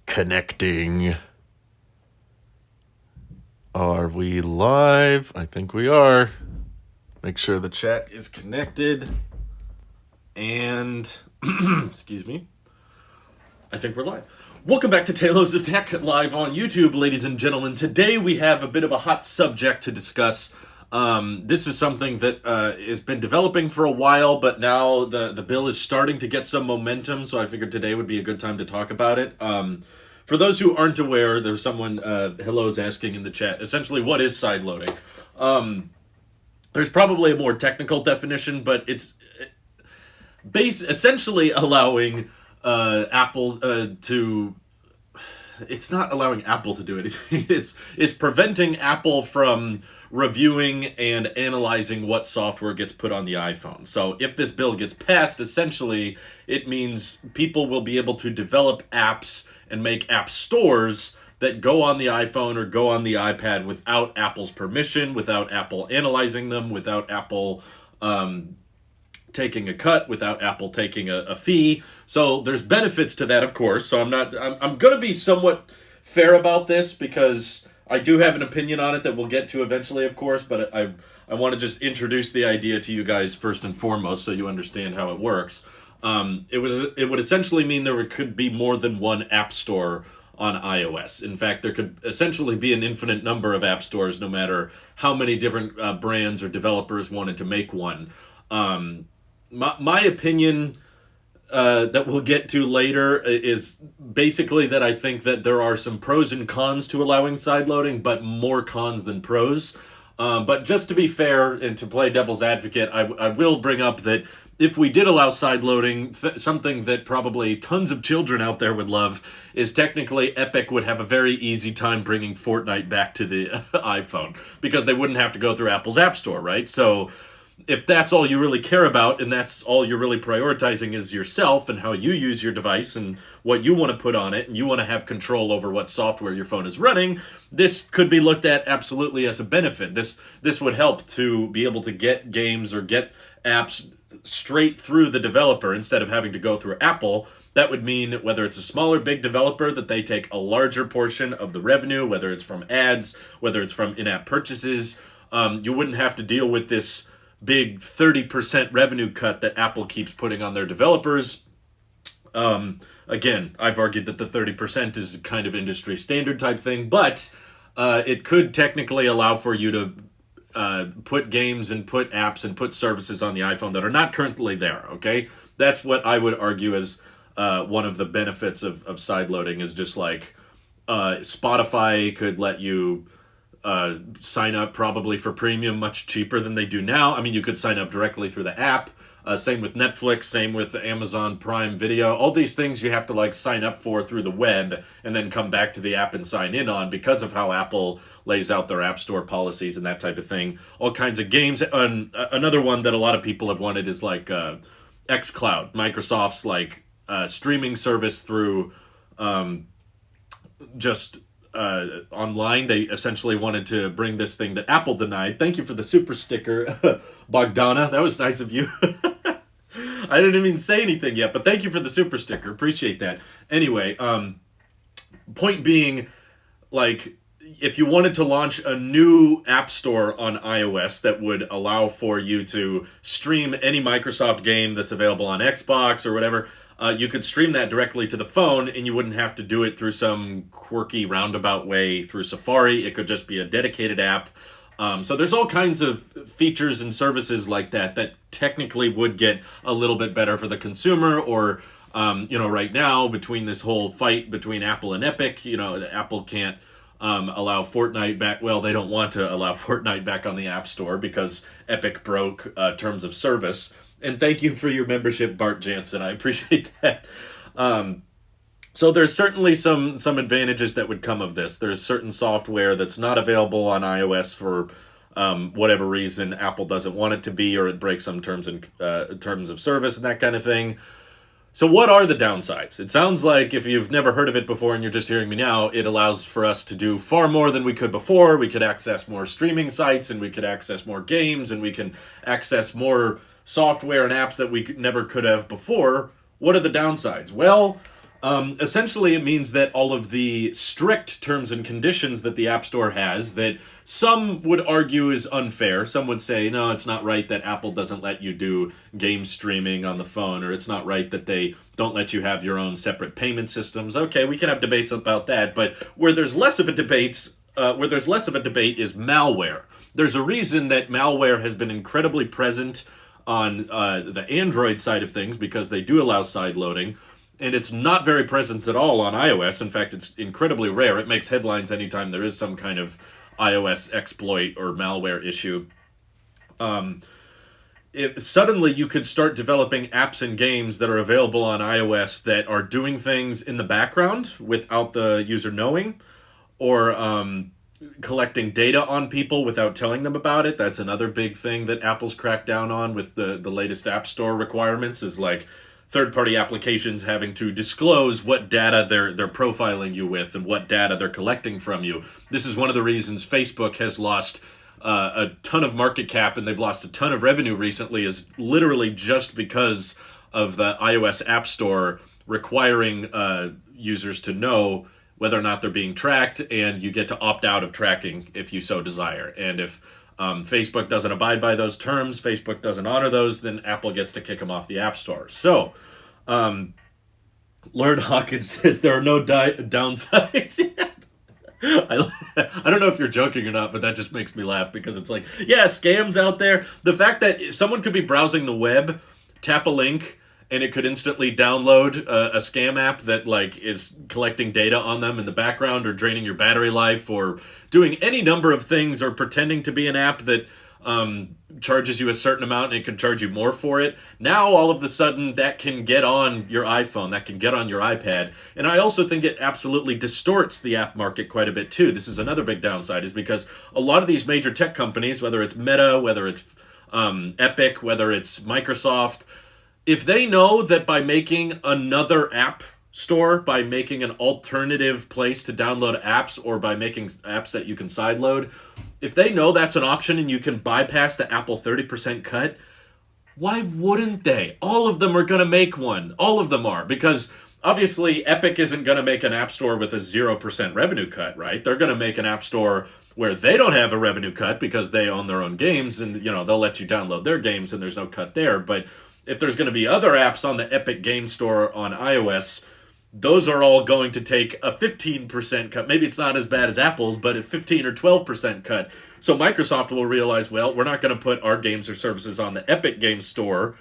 Connecting. Are we live? I think we are. Make sure the chat is connected. And, excuse me, I think we're live. Welcome back to Tailosive Tech live on YouTube, ladies and gentlemen. Today we have a bit of a hot subject to discuss. This is something that has been developing for a while, but now the bill is starting to get some momentum, so I figured today would be a good time to talk about it. For those who aren't aware, there's someone, hello's asking in the chat, essentially, what is sideloading? There's probably a more technical definition, but it's essentially allowing Apple to... It's not allowing Apple to do anything. It's preventing Apple from reviewing and analyzing what software gets put on the iPhone. So if this bill gets passed, essentially, it means people will be able to develop apps and make app stores that go on the iPhone or go on the iPad without Apple's permission, without Apple analyzing them, without Apple taking a cut, without Apple taking a fee. So there's benefits to that, of course. So I'm going to be somewhat fair about this because I do have an opinion on it that we'll get to eventually, of course, but I want to just introduce the idea to you guys first and foremost so you understand how it works. It would essentially mean there could be more than one app store on iOS. In fact, there could essentially be an infinite number of app stores, no matter how many different brands or developers wanted to make one. My opinion that we'll get to later is basically that I think that there are some pros and cons to allowing sideloading, but more cons than pros. But just to be fair and to play devil's advocate, I will bring up that if we did allow sideloading, something that probably tons of children out there would love is technically Epic would have a very easy time bringing Fortnite back to the iPhone because they wouldn't have to go through Apple's App Store, right? So if that's all you really care about and that's all you're really prioritizing is yourself and how you use your device and what you want to put on it and you want to have control over what software your phone is running, this could be looked at absolutely as a benefit. This would help to be able to get games or get apps straight through the developer instead of having to go through Apple. That would mean whether it's a small or big developer that they take a larger portion of the revenue, whether it's from ads, whether it's from in-app purchases. You wouldn't have to deal with this big 30% revenue cut that Apple keeps putting on their developers. Again, I've argued that the 30% is kind of industry standard type thing, but it could technically allow for you to put games and put apps and put services on the iPhone that are not currently there, okay? That's what I would argue as one of the benefits of sideloading is just like Spotify could let you sign up probably for premium much cheaper than they do now. I mean, you could sign up directly through the app. Same with Netflix, same with Amazon Prime Video. All these things you have to like sign up for through the web and then come back to the app and sign in on because of how Apple lays out their app store policies and that type of thing. All kinds of games. Another one that a lot of people have wanted is like xCloud, Microsoft's like streaming service through just online. They essentially wanted to bring this thing that Apple denied. Thank you for the super sticker, Bogdana. That was nice of you. I didn't even say anything yet, but thank you for the super sticker. Appreciate that. Anyway, point being, like, if you wanted to launch a new app store on iOS that would allow for you to stream any Microsoft game that's available on Xbox or whatever, you could stream that directly to the phone and you wouldn't have to do it through some quirky roundabout way through Safari. It could just be a dedicated app. So there's all kinds of features and services like that technically would get a little bit better for the consumer or, right now between this whole fight between Apple and Epic, Apple can't allow Fortnite back. Well, they don't want to allow Fortnite back on the App Store because Epic broke terms of service. And thank you for your membership, Bart Jansen. I appreciate that. So there's certainly some advantages that would come of this. There's certain software that's not available on iOS for whatever reason. Apple doesn't want it to be, or it breaks some terms of service and that kind of thing. So what are the downsides? It sounds like, if you've never heard of it before and you're just hearing me now, it allows for us to do far more than we could before. We could access more streaming sites, and we could access more games, and we can access more software and apps that we never could have before. What are the downsides? Well, Essentially, it means that all of the strict terms and conditions that the App Store has, that some would argue is unfair. Some would say, no, it's not right that Apple doesn't let you do game streaming on the phone, or it's not right that they don't let you have your own separate payment systems. Okay, we can have debates about that, but where there's less of a debate is malware. There's a reason that malware has been incredibly present on the Android side of things because they do allow side loading, and it's not very present at all on iOS. In fact, it's incredibly rare. It makes headlines anytime there is some kind of iOS exploit or malware issue. If suddenly you could start developing apps and games that are available on iOS that are doing things in the background without the user knowing, or collecting data on people without telling them about it. That's another big thing that Apple's cracked down on with the latest App Store requirements, is like third-party applications having to disclose what data they're profiling you with and what data they're collecting from you. This is one of the reasons Facebook has lost a ton of market cap and they've lost a ton of revenue recently, is literally just because of the iOS App Store requiring users to know whether or not they're being tracked, and you get to opt out of tracking if you so desire. And if Facebook doesn't abide by those terms, Facebook doesn't honor those, then Apple gets to kick them off the App Store. So, Lord Hawkins says there are no downsides. I don't know if you're joking or not, but that just makes me laugh because it's like, yeah, scams out there. The fact that someone could be browsing the web, tap a link, and it could instantly download a scam app that like is collecting data on them in the background, or draining your battery life, or doing any number of things, or pretending to be an app that charges you a certain amount and it can charge you more for it. Now all of a sudden that can get on your iPhone, that can get on your iPad. And I also think it absolutely distorts the app market quite a bit too. This is another big downside, is because a lot of these major tech companies, whether it's Meta, whether it's Epic, whether it's Microsoft, if they know that by making another app store, by making an alternative place to download apps, or by making apps that you can sideload, if they know that's an option and you can bypass the Apple 30% cut, why wouldn't they? All of them are going to make one. All of them are, because obviously Epic isn't going to make an app store with a 0% revenue cut, right? They're going to make an app store where they don't have a revenue cut because they own their own games, and they'll let you download their games and there's no cut there. But if there's going to be other apps on the Epic Game Store on iOS, those are all going to take a 15% cut. Maybe it's not as bad as Apple's, but a 15 or 12% cut. So Microsoft will realize, well, we're not going to put our games or services on the Epic Game Store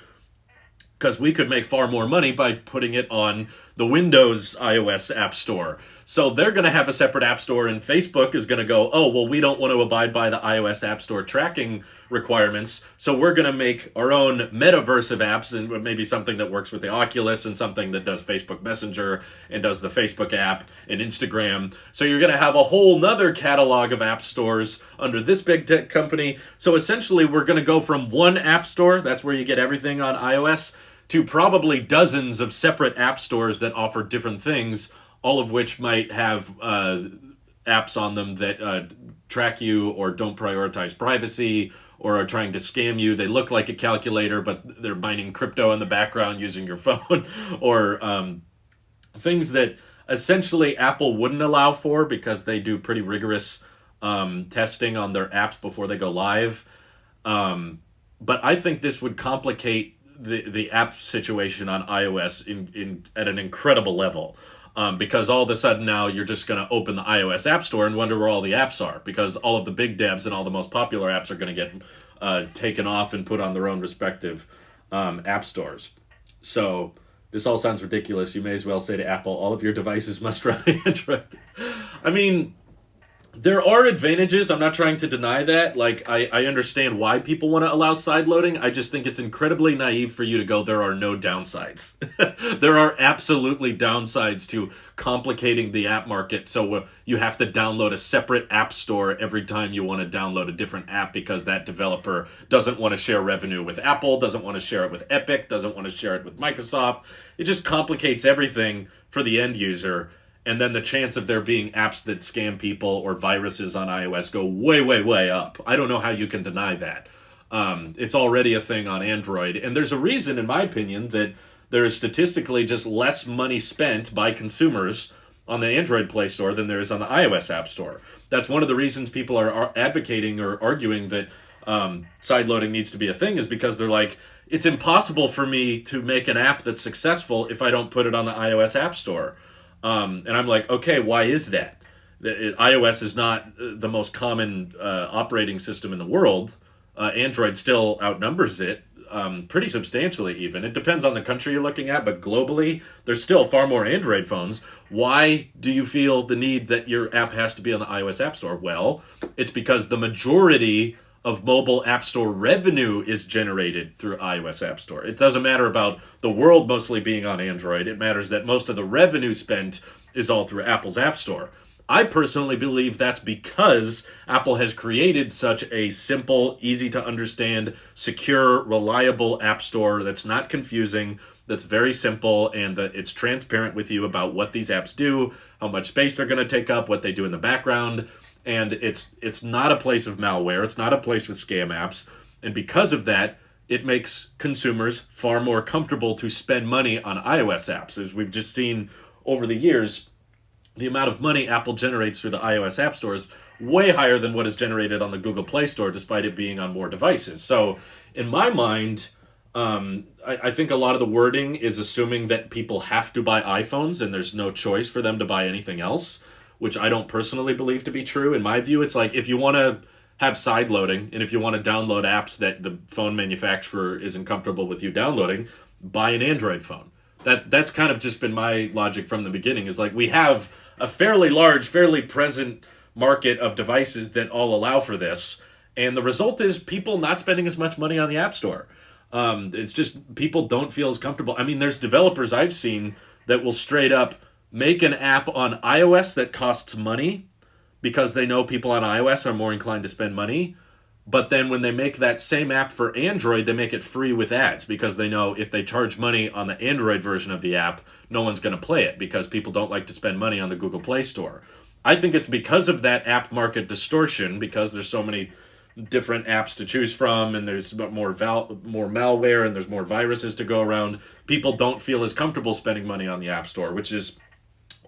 because we could make far more money by putting it on the Windows iOS App Store. So they're going to have a separate App Store, and Facebook is going to go, oh, well, we don't want to abide by the iOS App Store tracking requirements, so we're going to make our own metaverse of apps, and maybe something that works with the Oculus, and something that does Facebook Messenger and does the Facebook app and Instagram. So you're going to have a whole nother catalog of app stores under this big tech company. So essentially, we're going to go from one app store, that's where you get everything on iOS, to probably dozens of separate app stores that offer different things, all of which might have apps on them that track you or don't prioritize privacy or are trying to scam you. They look like a calculator, but they're mining crypto in the background using your phone, or things that essentially Apple wouldn't allow for because they do pretty rigorous testing on their apps before they go live. But I think this would complicate the app situation on iOS at an incredible level. Because all of a sudden now you're just going to open the iOS App Store and wonder where all the apps are, because all of the big devs and all the most popular apps are going to get taken off and put on their own respective app stores. So this all sounds ridiculous. You may as well say to Apple, all of your devices must run Android. I mean, there are advantages. I'm not trying to deny that. Like, I understand why people want to allow side loading. I just think it's incredibly naive for you to go, there are no downsides. There are absolutely downsides to complicating the app market. So you have to download a separate app store every time you want to download a different app, because that developer doesn't want to share revenue with Apple, doesn't want to share it with Epic, doesn't want to share it with Microsoft. It just complicates everything for the end user. And then the chance of there being apps that scam people or viruses on iOS go way, way, way up. I don't know how you can deny that. It's already a thing on Android. And there's a reason, in my opinion, that there is statistically just less money spent by consumers on the Android Play Store than there is on the iOS App Store. That's one of the reasons people are advocating or arguing that sideloading needs to be a thing, is because they're like, it's impossible for me to make an app that's successful if I don't put it on the iOS App Store. And I'm like, okay, why is that? iOS is not the most common operating system in the world. Android still outnumbers it pretty substantially even. It depends on the country you're looking at, but globally, there's still far more Android phones. Why do you feel the need that your app has to be on the iOS App Store? Well, it's because the majority of mobile app store revenue is generated through iOS App Store. It doesn't matter about the world mostly being on Android. It matters that most of the revenue spent is all through Apple's App Store. I personally believe that's because Apple has created such a simple, easy to understand, secure, reliable app store that's not confusing, that's very simple, and that it's transparent with you about what these apps do, how much space they're going to take up, what they do in the background. And it's not a place of malware. It's not a place with scam apps. And because of that, it makes consumers far more comfortable to spend money on iOS apps. As we've just seen over the years, the amount of money Apple generates through the iOS App Store is way higher than what is generated on the Google Play Store, despite it being on more devices. So in my mind, I think a lot of the wording is assuming that people have to buy iPhones and there's no choice for them to buy anything else, which I don't personally believe to be true. In my view, it's like, if you want to have side loading and if you want to download apps that the phone manufacturer isn't comfortable with you downloading, buy an Android phone. That's kind of just been my logic from the beginning, is like, we have a fairly large, fairly present market of devices that all allow for this. And the result is people not spending as much money on the App Store. It's just people don't feel as comfortable. I mean, there's developers I've seen that will straight up make an app on iOS that costs money because they know people on iOS are more inclined to spend money. But then when they make that same app for Android, they make it free with ads because they know if they charge money on the Android version of the app, no one's going to play it because people don't like to spend money on the Google Play Store. I think it's because of that app market distortion, because there's so many different apps to choose from and there's more malware and there's more viruses to go around. People don't feel as comfortable spending money on the App Store, which is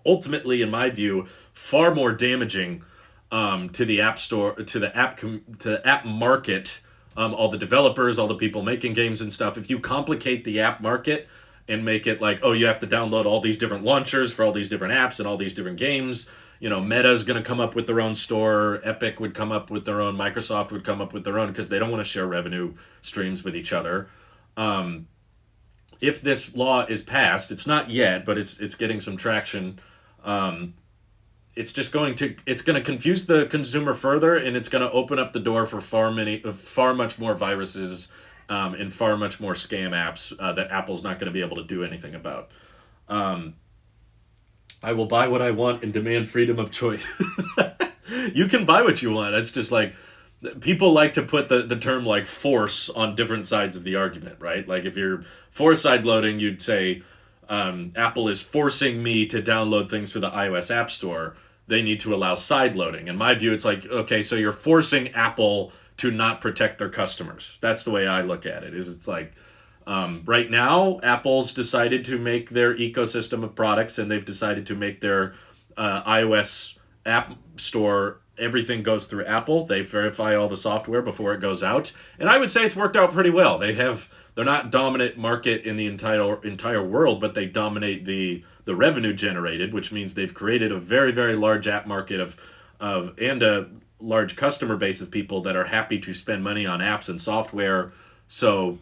ultimately, in my view, far more damaging to the app store, to the app market, all the developers, all the people making games and stuff. If you complicate the app market and make it like, oh, you have to download all these different launchers for all these different apps and all these different games. You know, Meta's going to come up with their own store. Epic would come up with their own. Microsoft would come up with their own because they don't want to share revenue streams with each other. If this law is passed, it's not yet, but it's getting some traction. It's going to confuse the consumer further, and it's going to open up the door for far much more viruses and far much more scam apps that Apple's not going to be able to do anything about. I will buy what I want and demand freedom of choice. You can buy what you want. It's just like, people like to put the term like force on different sides of the argument, right? Like if you're for side loading, you'd say Apple is forcing me to download things through the iOS App Store. They need to allow side loading. In my view, it's like, okay, so you're forcing Apple to not protect their customers. That's the way I look at it. It's like, right now, Apple's decided to make their ecosystem of products, and they've decided to make their iOS App Store, everything goes through Apple. They verify all the software before it goes out. And I would say it's worked out pretty well. They're not dominant market in the entire world, but they dominate the revenue generated, which means they've created a very, very large app market and a large customer base of people that are happy to spend money on apps and software. So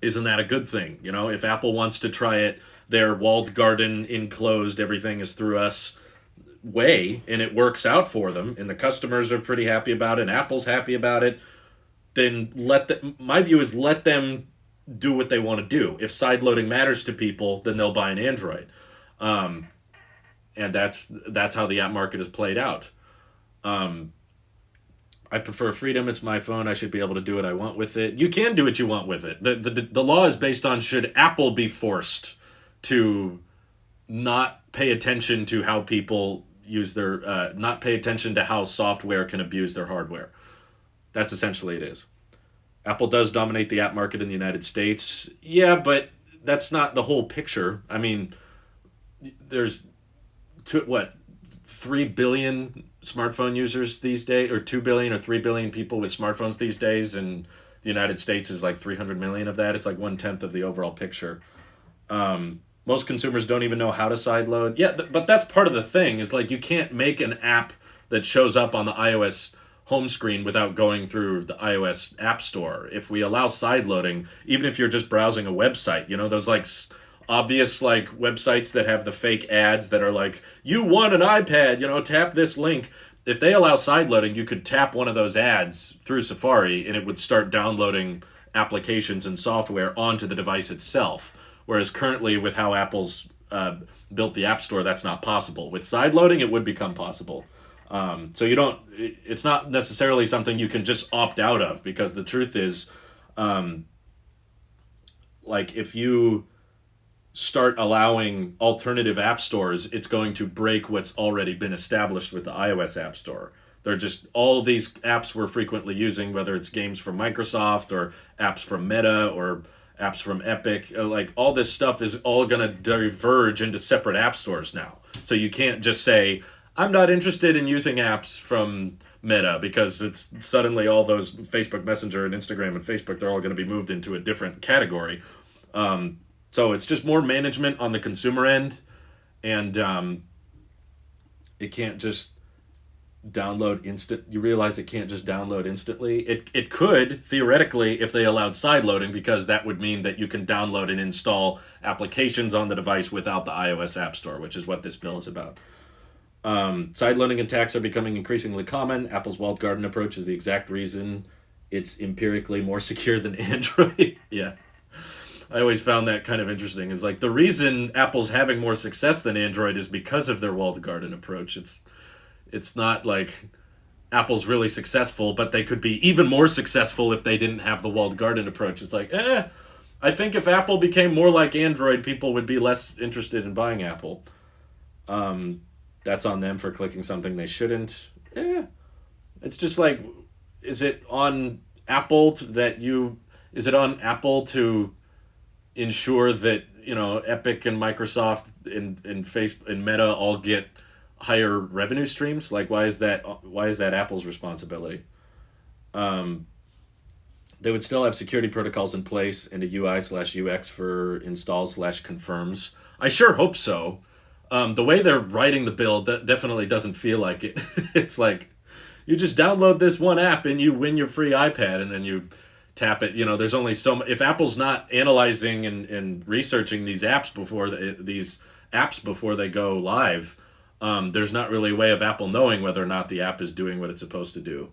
isn't that a good thing? You know, if Apple wants to try it, their walled garden, enclosed, everything is through us way, and it works out for them, and the customers are pretty happy about it, and Apple's happy about it, then my view is let them do what they want to do. If sideloading matters to people, then they'll buy an Android. And that's how the app market is played out. I prefer freedom. It's my phone. I should be able to do what I want with it. You can do what you want with it. The law is based on, should Apple be forced to not pay attention to how people use their, not pay attention to how software can abuse their hardware. That's essentially it is. Apple does dominate the app market in the United States. Yeah, but that's not the whole picture. I mean, there's what 3 billion smartphone users these days, or 2 billion or 3 billion people with smartphones these days, and the United States is like 300 million of that. It's like 1/10 of the overall picture. Most consumers don't even know how to sideload. Yeah, but that's part of the thing. Is like you can't make an app that shows up on the iOS home screen without going through the iOS App Store. If we allow sideloading, even if you're just browsing a website, those like obvious like websites that have the fake ads that are like, you want an iPad, tap this link. If they allow sideloading, you could tap one of those ads through Safari and it would start downloading applications and software onto the device itself. Whereas currently, with how Apple's built the App Store, that's not possible. With sideloading, it would become possible. So you don't. It's not necessarily something you can just opt out of, because the truth is, like if you start allowing alternative app stores, it's going to break what's already been established with the iOS App Store. They're just all these apps we're frequently using, whether it's games from Microsoft or apps from Meta or apps from Epic, like all this stuff is all going to diverge into separate app stores now. So you can't just say, I'm not interested in using apps from Meta, because it's suddenly all those Facebook Messenger and Instagram and Facebook, they're all going to be moved into a different category. So it's just more management on the consumer end, and it can't just download instant. You realize it can't just download instantly. It could theoretically if they allowed sideloading, because that would mean that you can download and install applications on the device without the iOS App Store, which is what this bill is about. Sideloading attacks are becoming increasingly common. Apple's walled garden approach is the exact reason it's empirically more secure than Android. Yeah. I always found that kind of interesting. Is like the reason Apple's having more success than Android is because of their walled garden approach. It's not like Apple's really successful, but they could be even more successful if they didn't have the walled garden approach. It's like, I think if Apple became more like Android, people would be less interested in buying Apple. That's on them for clicking something they shouldn't. It's just like, is it on Apple to ensure that Epic and Microsoft and Facebook and Meta all get higher revenue streams? Like, why is that Apple's responsibility? They would still have security protocols in place and a UI/UX for installs/confirms. I sure hope so. The way they're writing the bill, that definitely doesn't feel like it. It's like you just download this one app and you win your free iPad, and then you tap it. There's only so much. If Apple's not analyzing and researching these apps before they go live, there's not really a way of Apple knowing whether or not the app is doing what it's supposed to do.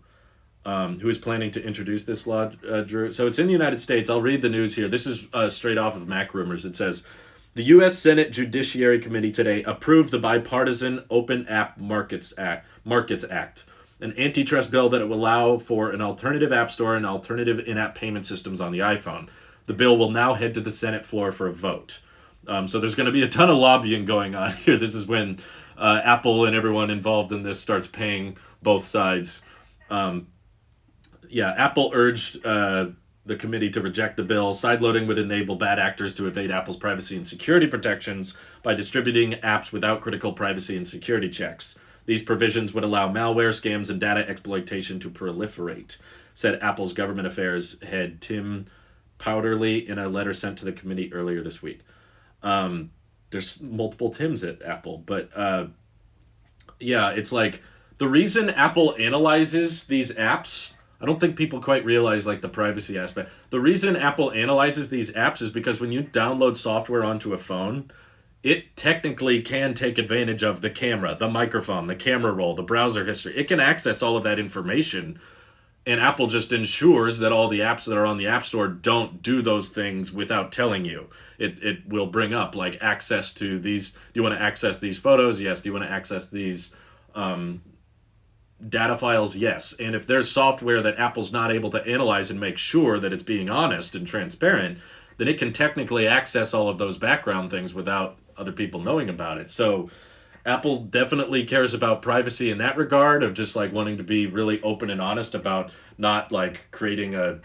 Who is planning to introduce this law, Drew? So it's in the United States. I'll read the news here. This is straight off of Mac Rumors. It says, the U.S. Senate Judiciary Committee today approved the bipartisan Open App Markets Act, an antitrust bill that will allow for an alternative app store and alternative in-app payment systems on the iPhone. The bill will now head to the Senate floor for a vote. So there's going to be a ton of lobbying going on here. This is when Apple and everyone involved in this starts paying both sides. Apple urged the committee to reject the bill. Sideloading would enable bad actors to evade Apple's privacy and security protections by distributing apps without critical privacy and security checks. These provisions would allow malware, scams, and data exploitation to proliferate, said Apple's government affairs head Tim Powderly in a letter sent to the committee earlier this week. There's multiple Tims at Apple, but it's like the reason Apple analyzes these apps, I don't think people quite realize like the privacy aspect. The reason Apple analyzes these apps is because when you download software onto a phone, it technically can take advantage of the camera, the microphone, the camera roll, the browser history. It can access all of that information, and Apple just ensures that all the apps that are on the App Store don't do those things without telling you. It will bring up like access to these. Do you want to access these photos? Yes. Do you want to access these data files? Yes. And if there's software that Apple's not able to analyze and make sure that it's being honest and transparent, then it can technically access all of those background things without other people knowing about it. So Apple definitely cares about privacy in that regard, of just like wanting to be really open and honest about not like creating a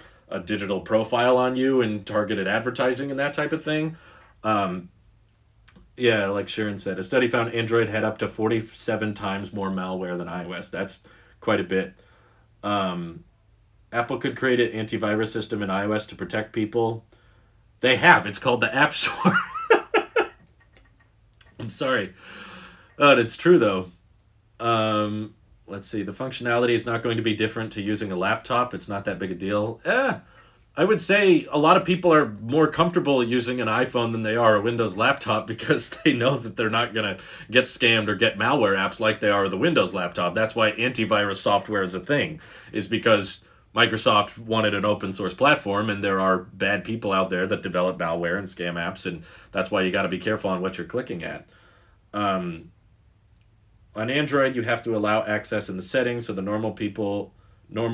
digital profile on you and targeted advertising and that type of thing. Um, yeah, like Sharon said, a study found Android had up to 47 times more malware than iOS. That's quite a bit. Um, Apple could create an antivirus system in iOS to protect people. They have. It's called the App Store. I'm sorry. It's true, though. Let's see. The functionality is not going to be different to using a laptop. It's not that big a deal. I would say a lot of people are more comfortable using an iPhone than they are a Windows laptop because they know that they're not going to get scammed or get malware apps like they are the Windows laptop. That's why antivirus software is a thing, is because Microsoft wanted an open source platform, and there are bad people out there that develop malware and scam apps, and that's why you got to be careful on what you're clicking at. Um, on Android, you have to allow access in the settings, so the normal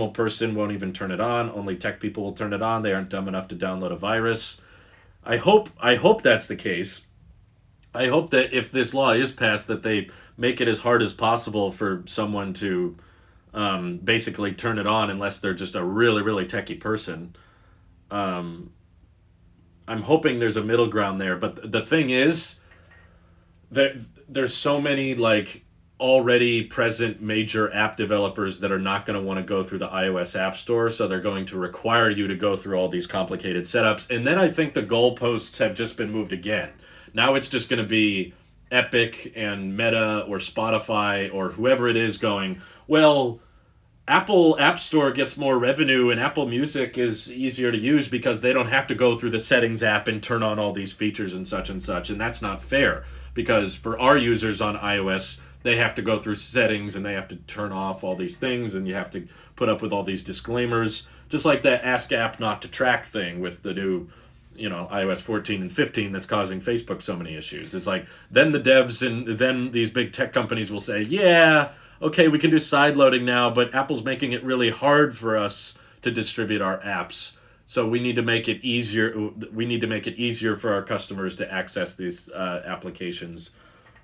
person won't even turn it on. Only tech people will turn it on. They aren't dumb enough to download a virus. I hope that's the case. I hope that if this law is passed, that they make it as hard as possible for someone to basically turn it on unless they're just a really really techie person. Um, I'm hoping there's a middle ground there, but the thing is, there there's so many like already present major app developers that are not going to want to go through the iOS App Store, so they're going to require you to go through all these complicated setups. And then I think the goalposts have just been moved again. Now it's just going to be Epic and Meta or Spotify or whoever it is going, well, Apple App Store gets more revenue and Apple Music is easier to use because they don't have to go through the settings app and turn on all these features and such and such. And that's not fair because for our users on iOS, they have to go through settings and they have to turn off all these things and you have to put up with all these disclaimers. Just like that ask app not to track thing with the new, iOS 14 and 15 that's causing Facebook so many issues. It's like then the devs and then these big tech companies will say, yeah, okay, we can do side loading now, but Apple's making it really hard for us to distribute our apps. So we need to make it easier. We need to make it easier for our customers to access these applications.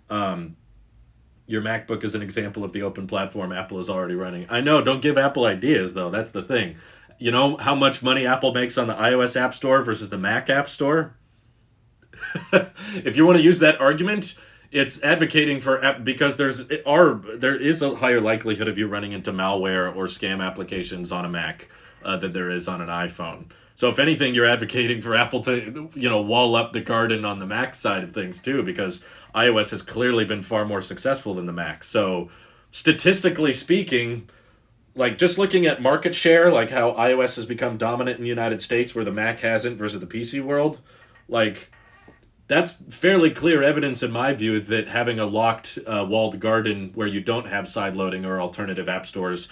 Um, your MacBook is an example of the open platform Apple is already running. I know, don't give Apple ideas, though. That's the thing. You know how much money Apple makes on the iOS App Store versus the Mac App Store? If you want to use that argument, it's advocating for because there is a higher likelihood of you running into malware or scam applications on a Mac than there is on an iPhone. So if anything, you're advocating for Apple to wall up the garden on the Mac side of things too, because iOS has clearly been far more successful than the Mac. So statistically speaking, like just looking at market share, like how iOS has become dominant in the United States where the Mac hasn't versus the PC world, like that's fairly clear evidence in my view that having a locked walled garden where you don't have side loading or alternative app stores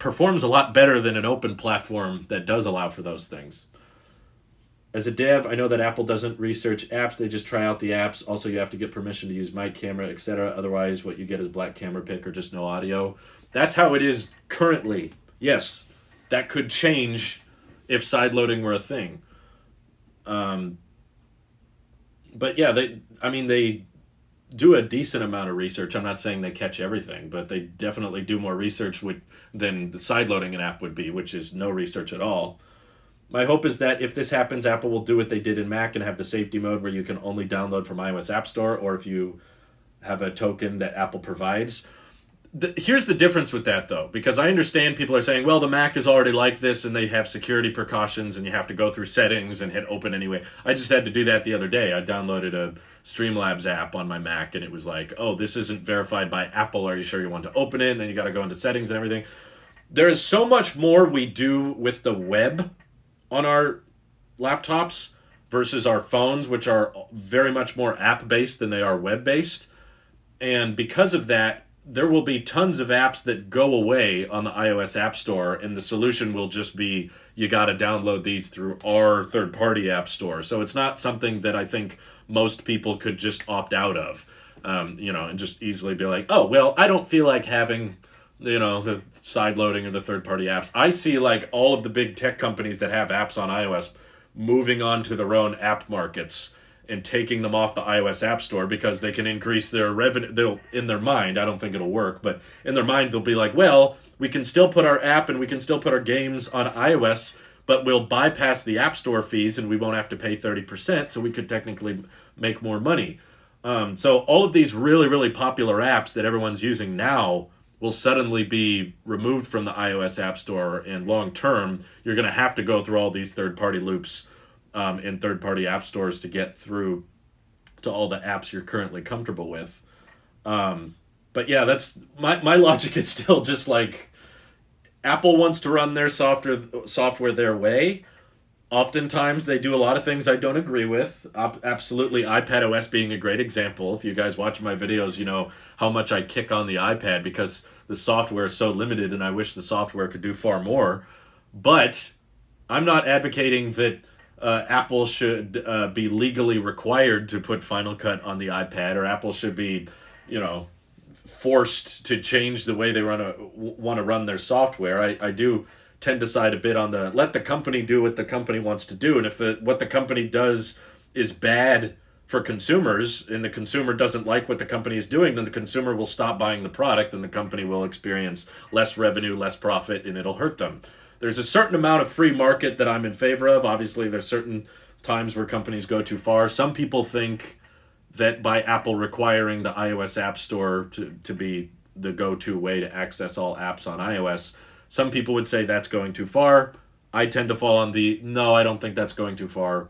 performs a lot better than an open platform that does allow for those things. As a dev, I know that Apple doesn't research apps, they just try out the apps. Also, you have to get permission to use mic camera, etc. Otherwise, what you get is black camera pick or just no audio. That's how it is currently. Yes, that could change if sideloading were a thing. Um, but yeah, they do a decent amount of research. I'm not saying they catch everything, but they definitely do more research than the sideloading an app would be, which is no research at all. My hope is that if this happens, Apple will do what they did in Mac and have the safety mode where you can only download from iOS App Store, or if you have a token that Apple provides. Here's the difference with that, though, because I understand people are saying, well, the Mac is already like this and they have security precautions and you have to go through settings and hit open anyway. I just had to do that the other day. I downloaded a Streamlabs app on my Mac and it was like, oh, this isn't verified by Apple. Are you sure you want to open it? And then you got to go into settings and everything. There is so much more we do with the web on our laptops versus our phones, which are very much more app-based than they are web-based. And because of that, there will be tons of apps that go away on the iOS App Store, and the solution will just be you got to download these through our third-party app store. So it's not something that I think most people could just opt out of, and just easily be like, oh, well, I don't feel like having the side loading or the third-party apps. I see like all of the big tech companies that have apps on iOS moving on to their own app markets and taking them off the iOS App Store because they can increase their revenue. They'll, in their mind, I don't think it'll work, but in their mind they'll be like, well, we can still put our app and we can still put our games on iOS, but we'll bypass the App Store fees and we won't have to pay 30%, so we could technically make more money. So all of these really, really popular apps that everyone's using now will suddenly be removed from the iOS App Store, and long term, you're going to have to go through all these third-party loops in third-party app stores to get through to all the apps you're currently comfortable with. But yeah, that's my logic is still just like Apple wants to run their software their way. Oftentimes, they do a lot of things I don't agree with. Absolutely, iPad OS being a great example. If you guys watch my videos, you know how much I kick on the iPad because the software is so limited and I wish the software could do far more. But I'm not advocating that Apple should be legally required to put Final Cut on the iPad, or Apple should be, you know, forced to change the way they want to run their software. I do tend to side a bit on the let the company do what the company wants to do, and if what the company does is bad for consumers and the consumer doesn't like what the company is doing, then the consumer will stop buying the product and the company will experience less revenue, less profit, and it'll hurt them. There's a certain amount of free market that I'm in favor of. Obviously, there's certain times where companies go too far. Some people think that by Apple requiring the iOS App Store to be the go-to way to access all apps on iOS, some people would say that's going too far. I tend to fall on the, no, I don't think that's going too far.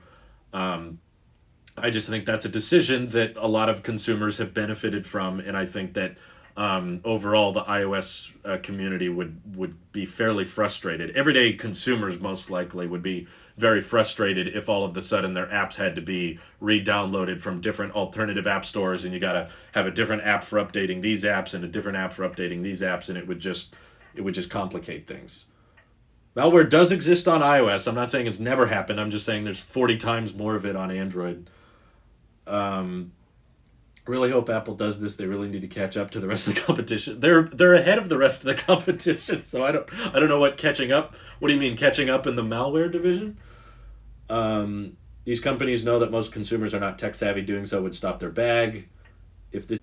I just think that's a decision that a lot of consumers have benefited from, and I think that overall the iOS community would be fairly frustrated. Everyday consumers most likely would be very frustrated if all of a sudden their apps had to be re-downloaded from different alternative app stores, and you got to have a different app for updating these apps and a different app for updating these apps, and it would just complicate things. Malware does exist on iOS. I'm not saying it's never happened. I'm just saying there's 40 times more of it on Android. Really hope Apple does this. They really need to catch up to the rest of the competition. They're ahead of the rest of the competition. So I don't know what catching up. What do you mean catching up in the malware division? These companies know that most consumers are not tech savvy. Doing so would stop their bag. If this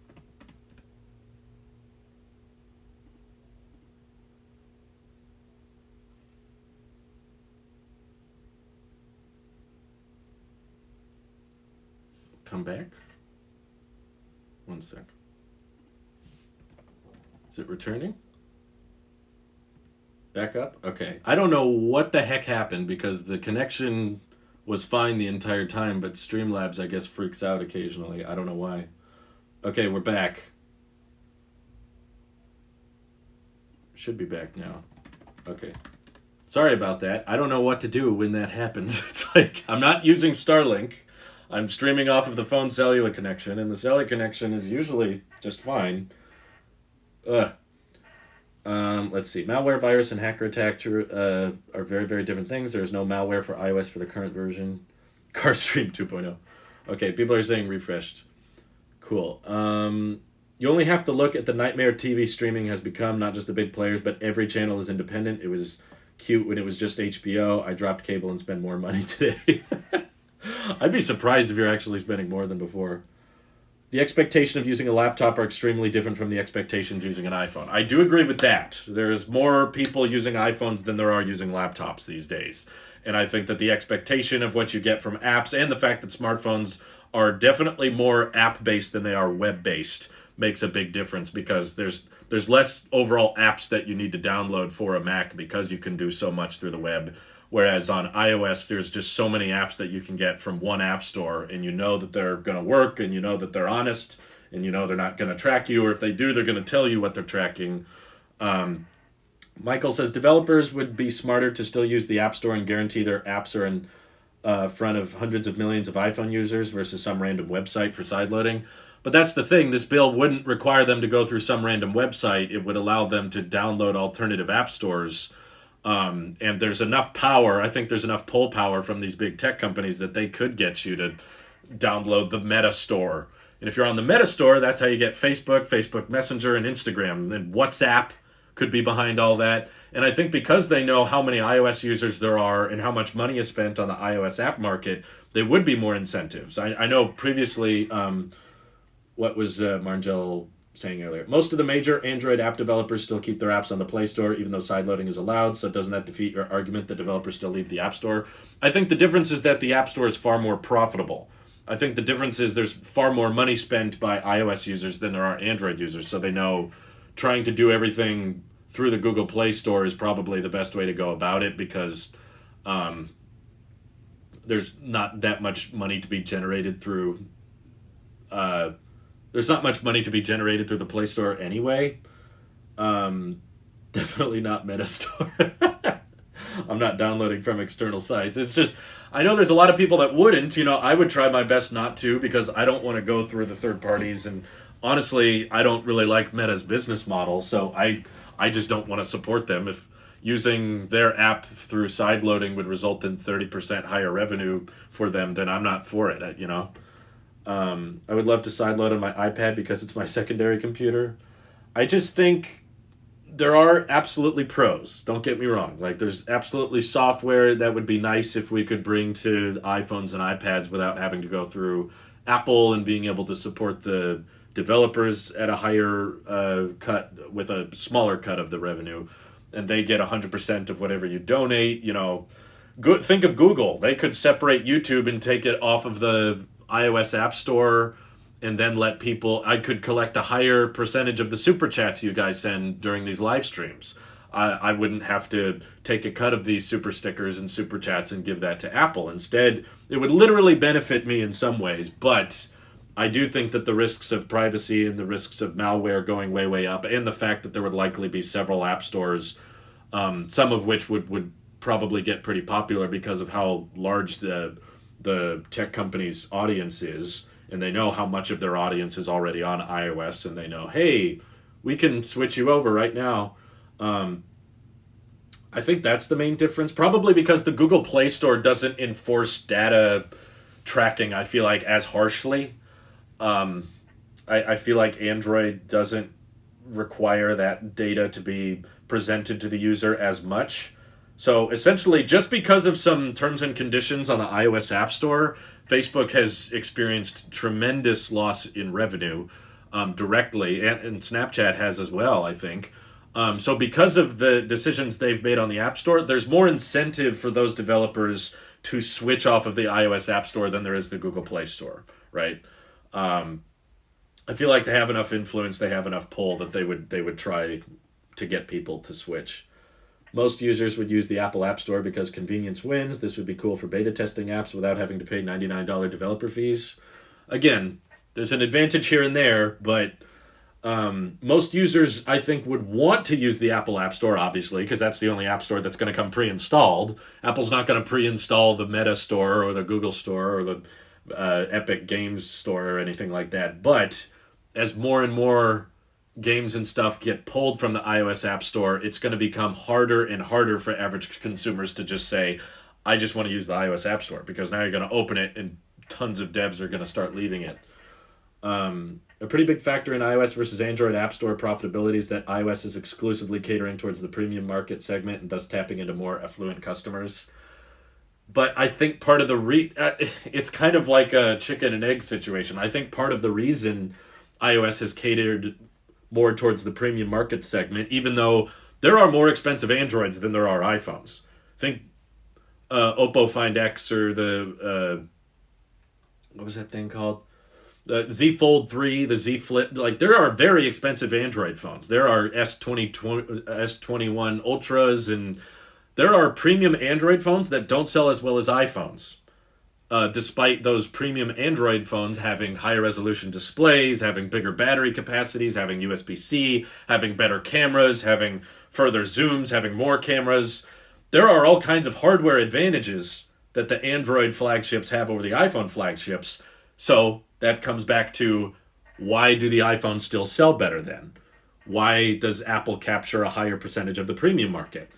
come back. 1 sec. Is it returning? Back up? Okay. I don't know what the heck happened because the connection was fine the entire time, but Streamlabs, I guess, freaks out occasionally. I don't know why. Okay, we're back. Should be back now. Okay. Sorry about that. I don't know what to do when that happens. It's like I'm not using Starlink. I'm streaming off of the phone cellular connection, and the cellular connection is usually just fine. Let's see. Malware, virus, and hacker attack are very, very different things. There's no malware for iOS for the current version. CarStream 2.0. Okay, people are saying refreshed. Cool. You only have to look at the nightmare TV streaming has become, not just the big players, but every channel is independent. It was cute when it was just HBO. I dropped cable and spend more money today. I'd be surprised if you're actually spending more than before. The expectation of using a laptop are extremely different from the expectations using an iPhone. I do agree with that. There's more people using iPhones than there are using laptops these days. And I think that the expectation of what you get from apps and the fact that smartphones are definitely more app-based than they are web-based makes a big difference because there's less overall apps that you need to download for a Mac because you can do so much through the web. Whereas on iOS, there's just so many apps that you can get from one app store, and you know that they're going to work, and you know that they're honest, and you know they're not going to track you, or if they do, they're going to tell you what they're tracking. Michael says developers would be smarter to still use the App Store and guarantee their apps are in front of hundreds of millions of iPhone users versus some random website for sideloading. But that's the thing. This bill wouldn't require them to go through some random website. It would allow them to download alternative app stores. And there's enough power, I think there's enough pull power from these big tech companies that they could get you to download the Meta Store. And if you're on the Meta Store, that's how you get Facebook, Facebook Messenger, and Instagram. And WhatsApp could be behind all that. And I think because they know how many iOS users there are and how much money is spent on the iOS app market, there would be more incentives. I know previously, what was Marngel saying earlier? Most of the major Android app developers still keep their apps on the Play Store, even though sideloading is allowed, so doesn't that defeat your argument that developers still leave the App Store? I think the difference is that the App Store is far more profitable. I think the difference is there's far more money spent by iOS users than there are Android users, so they know trying to do everything through the Google Play Store is probably the best way to go about it because um, there's not that much money to be generated through. Uh, there's not much money to be generated through the Play Store anyway. Um, Definitely not Meta Store. I'm not downloading from external sites. It's just I know there's a lot of people that wouldn't. I would try my best not to because I don't want to go through the third parties and honestly, I don't really like Meta's business model, so I just don't want to support them if using their app through sideloading would result in 30% higher revenue for them, then I'm not for it. I would love to sideload on my iPad because it's my secondary computer. I just think there are absolutely pros. Don't get me wrong. Like there's absolutely software that would be nice if we could bring to iPhones and iPads without having to go through Apple and being able to support the developers at a higher cut with a smaller cut of the revenue, and they get 100% of whatever you donate. Think of Google. They could separate YouTube and take it off of the iOS App Store and then let people I could collect a higher percentage of the super chats you guys send during these live streams. I wouldn't have to take a cut of these super stickers and super chats and give that to Apple. Instead, it would literally benefit me in some ways, but I do think that the risks of privacy and the risks of malware going way, way up, and the fact that there would likely be several app stores, some of which would probably get pretty popular because of how large the tech company's audience is, and they know how much of their audience is already on iOS, and they know, hey, we can switch you over right now. I think that's the main difference. Probably because the Google Play Store doesn't enforce data tracking, I feel like, as harshly. I feel like Android doesn't require that data to be presented to the user as much. So essentially, just because of some terms and conditions on the iOS App Store, Facebook has experienced tremendous loss in revenue directly, and Snapchat has as well, I think. So because of the decisions they've made on the App Store, there's more incentive for those developers to switch off of the iOS App Store than there is the Google Play Store, right? I feel like they have enough influence, they have enough pull that they would try to get people to switch. Most users would use the Apple App Store because convenience wins. This would be cool for beta testing apps without having to pay $99 developer fees. Again, there's an advantage here and there, but most users, I think, would want to use the Apple App Store, obviously, because that's the only App Store that's going to come pre-installed. Apple's not going to pre-install the Meta Store or the Google Store or the Epic Games Store or anything like that. But as more and more games and stuff get pulled from the iOS App Store, it's going to become harder and harder for average consumers to just say, I just want to use the iOS App Store, because now you're going to open it and tons of devs are going to start leaving it. A pretty big factor in iOS versus Android App Store profitability is that iOS is exclusively catering towards the premium market segment and thus tapping into more affluent customers. But I think part of the it's kind of like a chicken and egg situation. I think part of the reason iOS has catered more towards the premium market segment, even though there are more expensive Androids than there are iPhones. Think Oppo Find X or the what was that thing called? The Z Fold 3, the Z Flip. Like, there are very expensive Android phones. There are S21 Ultras, and there are premium Android phones that don't sell as well as iPhones. Despite those premium Android phones having higher resolution displays, having bigger battery capacities, having USB-C, having better cameras, having further zooms, having more cameras. There are all kinds of hardware advantages that the Android flagships have over the iPhone flagships. So that comes back to, why do the iPhones still sell better then? Why does Apple capture a higher percentage of the premium market?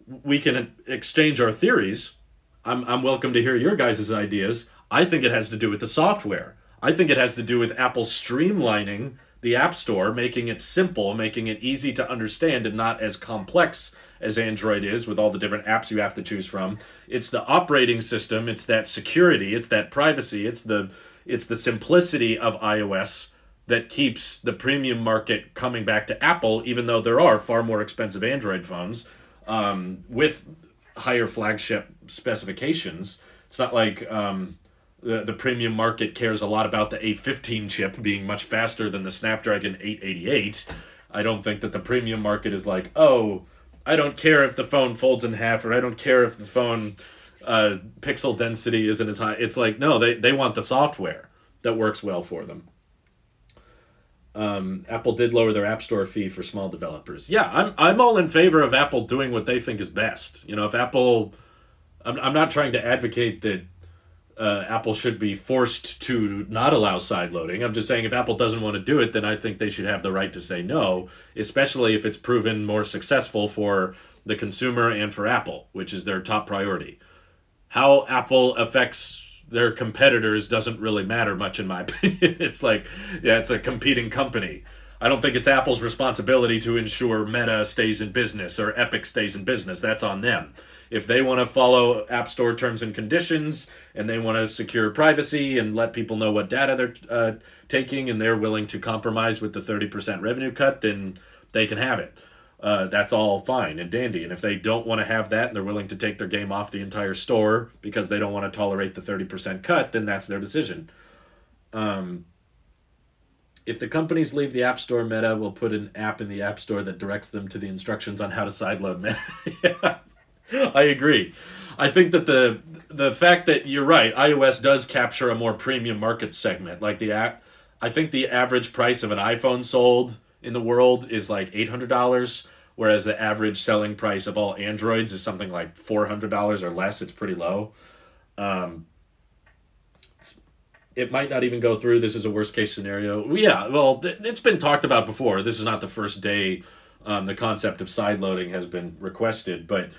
We can exchange our theories. I'm welcome to hear your guys' ideas. I think it has to do with the software. I think it has to do with Apple streamlining the App Store, making it simple, making it easy to understand and not as complex as Android is with all the different apps you have to choose from. It's the operating system, it's that security, it's that privacy, it's the simplicity of iOS that keeps the premium market coming back to Apple, even though there are far more expensive Android phones with higher flagship specifications. It's not like the premium market cares a lot about the A15 chip being much faster than the Snapdragon 888. I don't think that the premium market is like, oh, I don't care if the phone folds in half, or I don't care if the phone pixel density isn't as high. It's like, no, they want the software that works well for them. Apple did lower their App Store fee for small developers. Yeah, I'm all in favor of Apple doing what they think is best. You know, if Apple, I'm not trying to advocate that Apple should be forced to not allow side loading. I'm just saying if Apple doesn't want to do it, then I think they should have the right to say no, especially if it's proven more successful for the consumer and for Apple, which is their top priority. How Apple affects their competitors doesn't really matter much in my opinion. It's like, yeah, it's a competing company. I don't think it's Apple's responsibility to ensure Meta stays in business or Epic stays in business. That's on them. If they want to follow App Store terms and conditions and they want to secure privacy and let people know what data they're taking, and they're willing to compromise with the 30% revenue cut, then they can have it. That's all fine and dandy. And if they don't want to have that and they're willing to take their game off the entire store because they don't want to tolerate the 30% cut, then that's their decision. If the companies leave the App Store, Meta will put an app in the App Store that directs them to the instructions on how to sideload Meta. Yeah, I agree. I think that the fact that you're right, iOS does capture a more premium market segment. Like the app, I think the average price of an iPhone sold in the world is like $800, whereas the average selling price of all Androids is something like $400 or less. It's pretty low. Um, it might not even go through. This is a worst case scenario. Yeah, well, it's been talked about before. This is not the first day the concept of side loading has been requested, but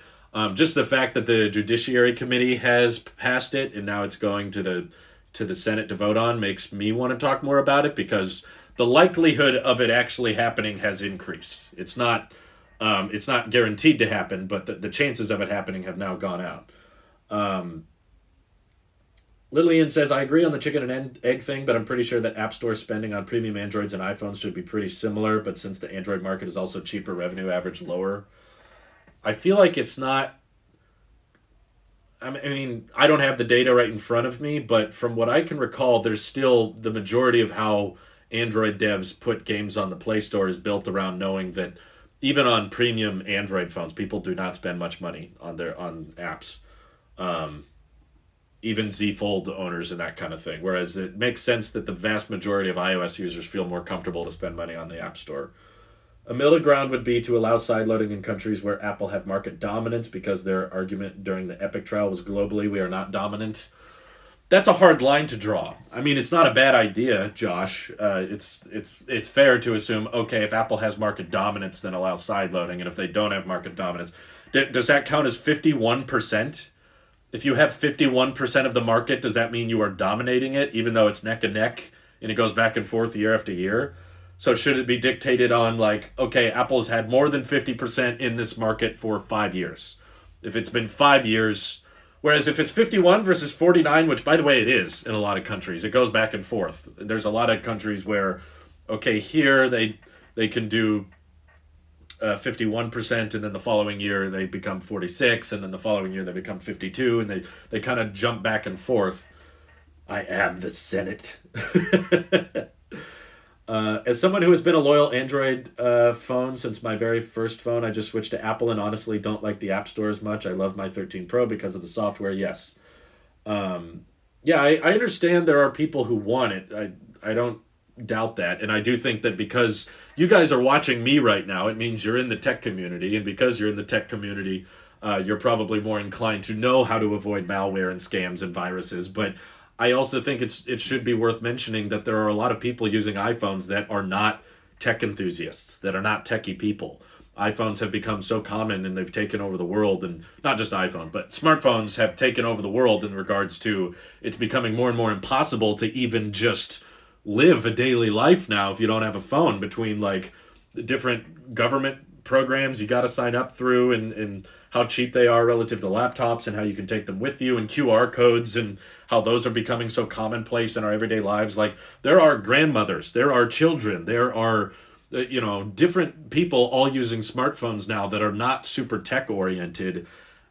just the fact that the Judiciary Committee has passed it and now it's going to the Senate to vote on makes me want to talk more about it, because the likelihood of it actually happening has increased. It's not guaranteed to happen, but the chances of it happening have now gone out. Um, Lillian says, I agree on the chicken and egg thing, but I'm pretty sure that App Store spending on premium Androids and iPhones should be pretty similar, but since the Android market is also cheaper, revenue average lower. I feel like it's not. I mean, I don't have the data right in front of me, but from what I can recall, there's still the majority of how Android devs put games on the Play Store is built around knowing that even on premium Android phones, people do not spend much money on apps. Um, Even Z Fold owners and that kind of thing. Whereas it makes sense that the vast majority of iOS users feel more comfortable to spend money on the App Store. A middle ground would be to allow sideloading in countries where Apple have market dominance, because their argument during the Epic trial was globally we are not dominant. That's a hard line to draw. I mean, it's not a bad idea, Josh. It's fair to assume, okay, if Apple has market dominance, then allow sideloading, and if they don't have market dominance, does that count as 51%? If you have 51% of the market, does that mean you are dominating it, even though it's neck and neck and it goes back and forth year after year? So should it be dictated on like, okay, Apple's had more than 50% in this market for 5 years? If it's been 5 years, whereas if it's 51 versus 49, which by the way it is in a lot of countries, it goes back and forth. There's a lot of countries where, okay, here they can do 51%, and then the following year they become 46, and then the following year they become 52, and they kind of jump back and forth. I am the Senate. As someone who has been a loyal Android phone since my very first phone, I just switched to Apple and honestly don't like the App Store as much. I love my 13 Pro because of the software, yes. Yeah, I understand there are people who want it. I don't doubt that. And I do think that because you guys are watching me right now, it means you're in the tech community. And because you're in the tech community, you're probably more inclined to know how to avoid malware and scams and viruses. But I also think it should be worth mentioning that there are a lot of people using iPhones that are not tech enthusiasts, that are not techie people. iPhones have become so common and they've taken over the world, and not just iPhone, but smartphones have taken over the world in regards to it's becoming more and more impossible to even just live a daily life now if you don't have a phone, between like the different government programs you got to sign up through, and how cheap they are relative to laptops, and how you can take them with you, and QR codes, and how those are becoming so commonplace in our everyday lives. Like, there are grandmothers, there are children, there are different people all using smartphones now that are not super tech oriented.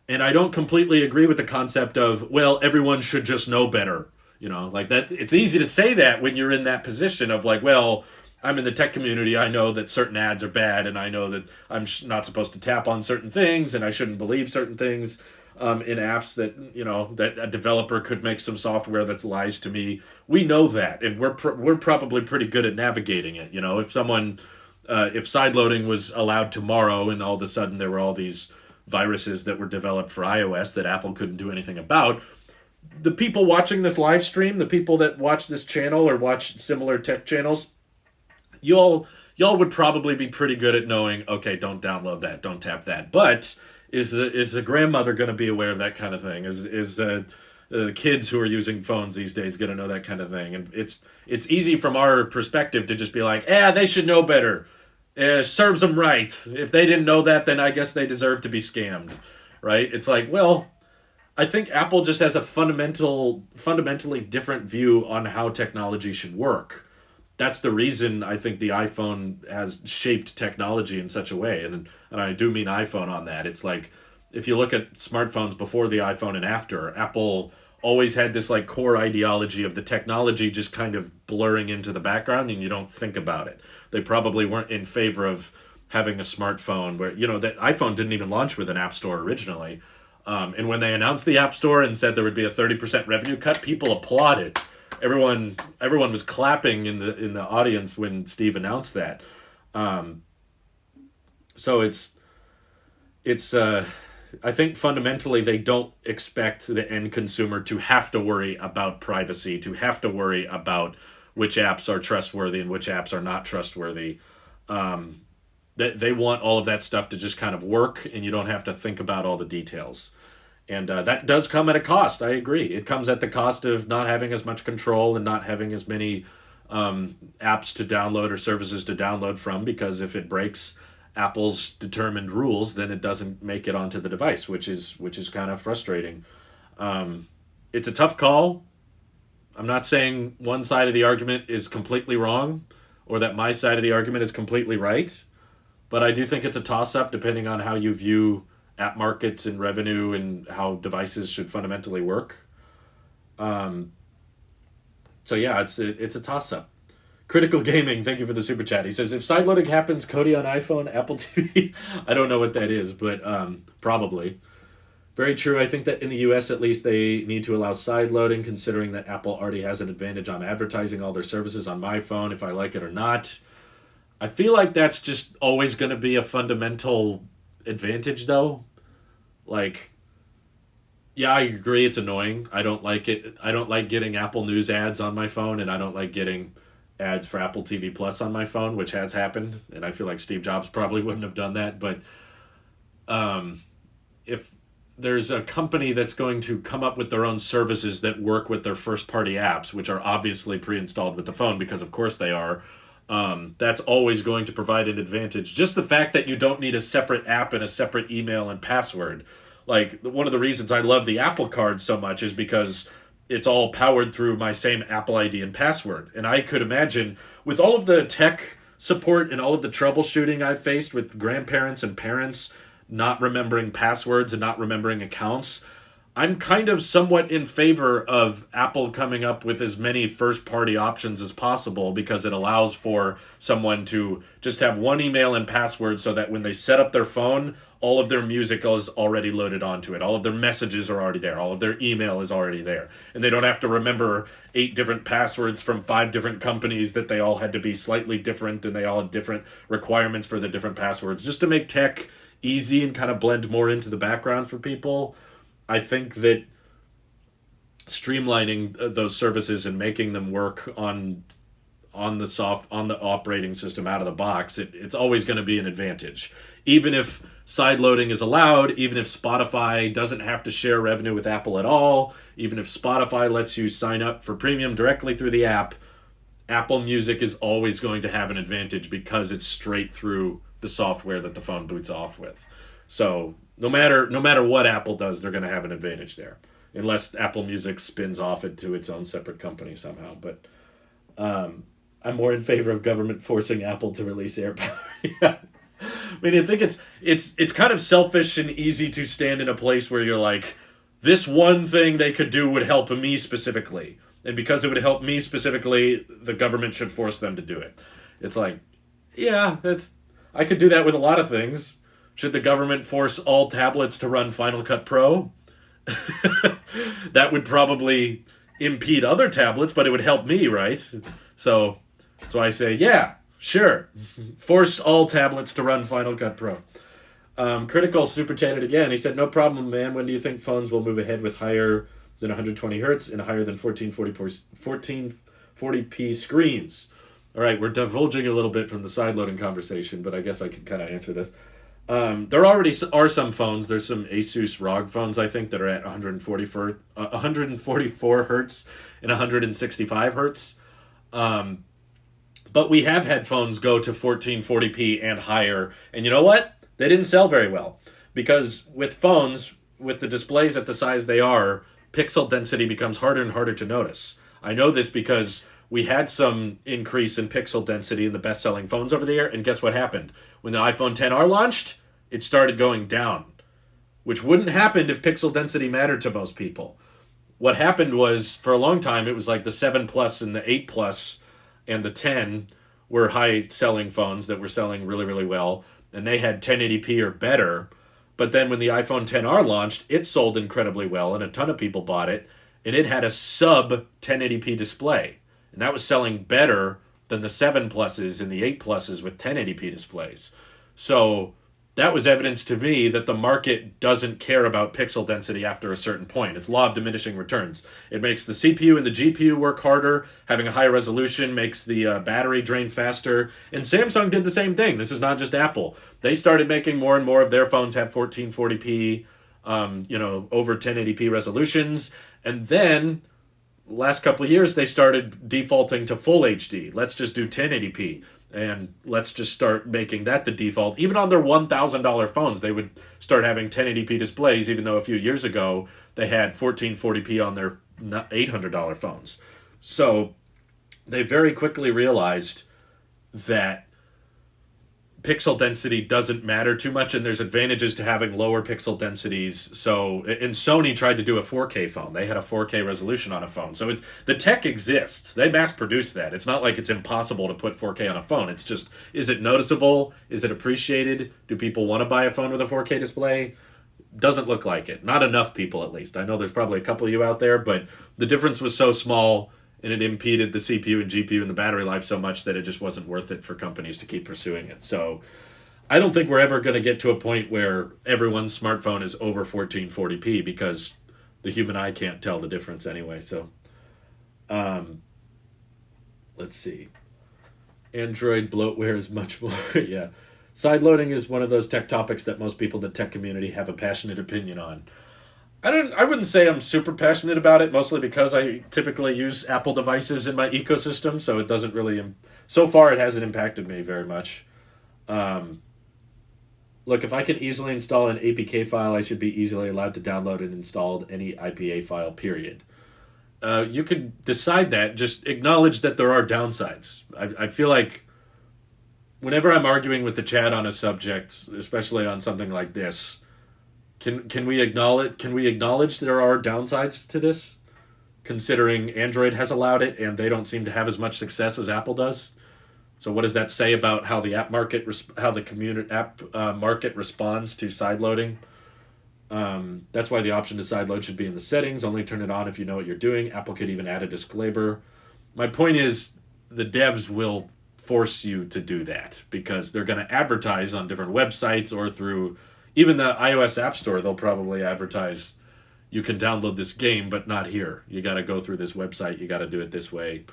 And I don't completely agree with the concept of, well, everyone should just know better Like that. It's easy to say that when you're in that position of like, well, I'm in the tech community. I know that certain ads are bad, and I know that I'm not supposed to tap on certain things, and I shouldn't believe certain things in apps that that a developer could make some software that's lies to me. We know that, and we're probably pretty good at navigating it. If someone if sideloading was allowed tomorrow, and all of a sudden there were all these viruses that were developed for iOS that Apple couldn't do anything about, the people watching this live stream, the people that watch this channel or watch similar tech channels, y'all would probably be pretty good at knowing, okay, don't download that, don't tap that. But is the grandmother going to be aware of that kind of thing? Is the kids who are using phones these days going to know that kind of thing? And it's easy from our perspective to just be like, they should know better. Serves them right. If they didn't know that, then I guess they deserve to be scammed, right? It's like, well, I think Apple just has a fundamentally different view on how technology should work. That's the reason I think the iPhone has shaped technology in such a way, and I do mean iPhone on that. It's like if you look at smartphones before the iPhone and after, Apple always had this like core ideology of the technology just kind of blurring into the background and you don't think about it. They probably weren't in favor of having a smartphone where that iPhone didn't even launch with an app store originally. And when they announced the App Store and said there would be a 30% revenue cut, people applauded. Everyone was clapping in the audience when Steve announced that. So it's I think fundamentally they don't expect the end consumer to have to worry about privacy, to have to worry about which apps are trustworthy and which apps are not trustworthy. They want all of that stuff to just kind of work, and you don't have to think about all the details. And that does come at a cost. I agree. It comes at the cost of not having as much control and not having as many apps to download or services to download from, because if it breaks Apple's determined rules, then it doesn't make it onto the device, which is kind of frustrating. It's a tough call. I'm not saying one side of the argument is completely wrong or that my side of the argument is completely right, but I do think it's a toss-up depending on how you view app markets and revenue and how devices should fundamentally work. So yeah, it's a toss-up. Critical Gaming, thank you for the super chat. He says, if sideloading happens, Cody on iPhone, Apple TV. I don't know what that is, but probably. Very true. I think that in the US, at least, they need to allow sideloading, considering that Apple already has an advantage on advertising all their services on my phone, if I like it or not. I feel like that's just always going to be a fundamental advantage, though. Like, yeah, I agree, it's annoying. I don't like it. I don't like getting Apple News ads on my phone, and I don't like getting ads for Apple TV Plus on my phone, which has happened, and I feel like Steve Jobs probably wouldn't have done that. But if there's a company that's going to come up with their own services that work with their first-party apps, which are obviously pre-installed with the phone, because of course they are, that's always going to provide an advantage. Just the fact that you don't need a separate app and a separate email and password. Like, one of the reasons I love the Apple Card so much is because it's all powered through my same Apple ID and password. And I could imagine, with all of the tech support and all of the troubleshooting I've faced with grandparents and parents not remembering passwords and not remembering accounts, I'm kind of somewhat in favor of Apple coming up with as many first-party options as possible, because it allows for someone to just have one email and password so that when they set up their phone, all of their music is already loaded onto it. All of their messages are already there. All of their email is already there. And they don't have to remember 8 different passwords from 5 different companies that they all had to be slightly different, and they all had different requirements for the different passwords. Just to make tech easy and kind of blend more into the background for people, I think that streamlining those services and making them work on the operating system out of the box, it's always going to be an advantage. Even if sideloading is allowed, even if Spotify doesn't have to share revenue with Apple at all, even if Spotify lets you sign up for premium directly through the app, Apple Music is always going to have an advantage because it's straight through the software that the phone boots off with. So no matter what Apple does, they're going to have an advantage there, unless Apple Music spins off into its own separate company somehow. But I'm more in favor of government forcing Apple to release AirPower. Yeah. I mean, I think it's kind of selfish and easy to stand in a place where you're like, this one thing they could do would help me specifically. And because it would help me specifically, the government should force them to do it. It's like, yeah, that's I could do that with a lot of things. Should the government force all tablets to run Final Cut Pro? That would probably impede other tablets, but it would help me, right? So, so I say, yeah, sure. Force all tablets to run Final Cut Pro. Critical super chatted again. He said, "No problem, man. When do you think phones will move ahead with higher than 120 hertz and higher than 1440p screens?" All right, we're divulging a little bit from the sideloading conversation, but I guess I can kind of answer this. There already are some phones. There's some Asus ROG phones, I think, that are at 144 hertz and 165 hertz. But we have had phones go to 1440p and higher. And you know what? They didn't sell very well. Because with phones, with the displays at the size they are, pixel density becomes harder and harder to notice. I know this because we had some increase in pixel density in the best-selling phones over the year, and guess what happened? When the iPhone XR launched, it started going down, which wouldn't happen if pixel density mattered to most people. What happened was, for a long time, it was like the 7 Plus and the 8 Plus and the 10 were high-selling phones that were selling really, really well, and they had 1080p or better. But then when the iPhone XR launched, it sold incredibly well, and a ton of people bought it, and it had a sub 1080p display. And that was selling better than the 7 Pluses and the 8 Pluses with 1080p displays. So that was evidence to me that the market doesn't care about pixel density after a certain point. It's law of diminishing returns. It makes the CPU and the GPU work harder. Having a higher resolution makes the battery drain faster. And Samsung did the same thing. This is not just Apple. They started making more and more of their phones have 1440p, over 1080p resolutions. And then last couple of years, they started defaulting to full HD. Let's just do 1080p. And let's just start making that the default. Even on their $1,000 phones, they would start having 1080p displays, even though a few years ago they had 1440p on their $800 phones. So they very quickly realized that pixel density doesn't matter too much, and there's advantages to having lower pixel densities. So, and Sony tried to do a 4K phone. They had a 4K resolution on a phone. So the tech exists. They mass produce that. It's not like it's impossible to put 4K on a phone. It's just, is it noticeable? Is it appreciated? Do people want to buy a phone with a 4K display? Doesn't look like it. Not enough people, at least. I know there's probably a couple of you out there, but the difference was so small, and it impeded the CPU and GPU and the battery life so much that it just wasn't worth it for companies to keep pursuing it. So I don't think we're ever going to get to a point where everyone's smartphone is over 1440p, because the human eye can't tell the difference anyway. So let's see. Android bloatware is much more, yeah. Sideloading is one of those tech topics that most people in the tech community have a passionate opinion on. I wouldn't say I'm super passionate about it, mostly because I typically use Apple devices in my ecosystem, so it doesn't really, so far it hasn't impacted me very much. Look, if I can easily install an APK file, I should be easily allowed to download and install any IPA file, period. You could decide that, just acknowledge that there are downsides. I feel like whenever I'm arguing with the chat on a subject, especially on something like this, Can we acknowledge there are downsides to this, considering Android has allowed it and they don't seem to have as much success as Apple does? So what does that say about how the app market market responds to sideloading? That's why the option to sideload should be in the settings. Only turn it on if you know what you're doing. Apple could even add a disclaimer. My point is, the devs will force you to do that because they're going to advertise on different websites or through even the iOS App Store. They'll probably advertise, you can download this game, but not here. You got to go through this website. You got to do it this way.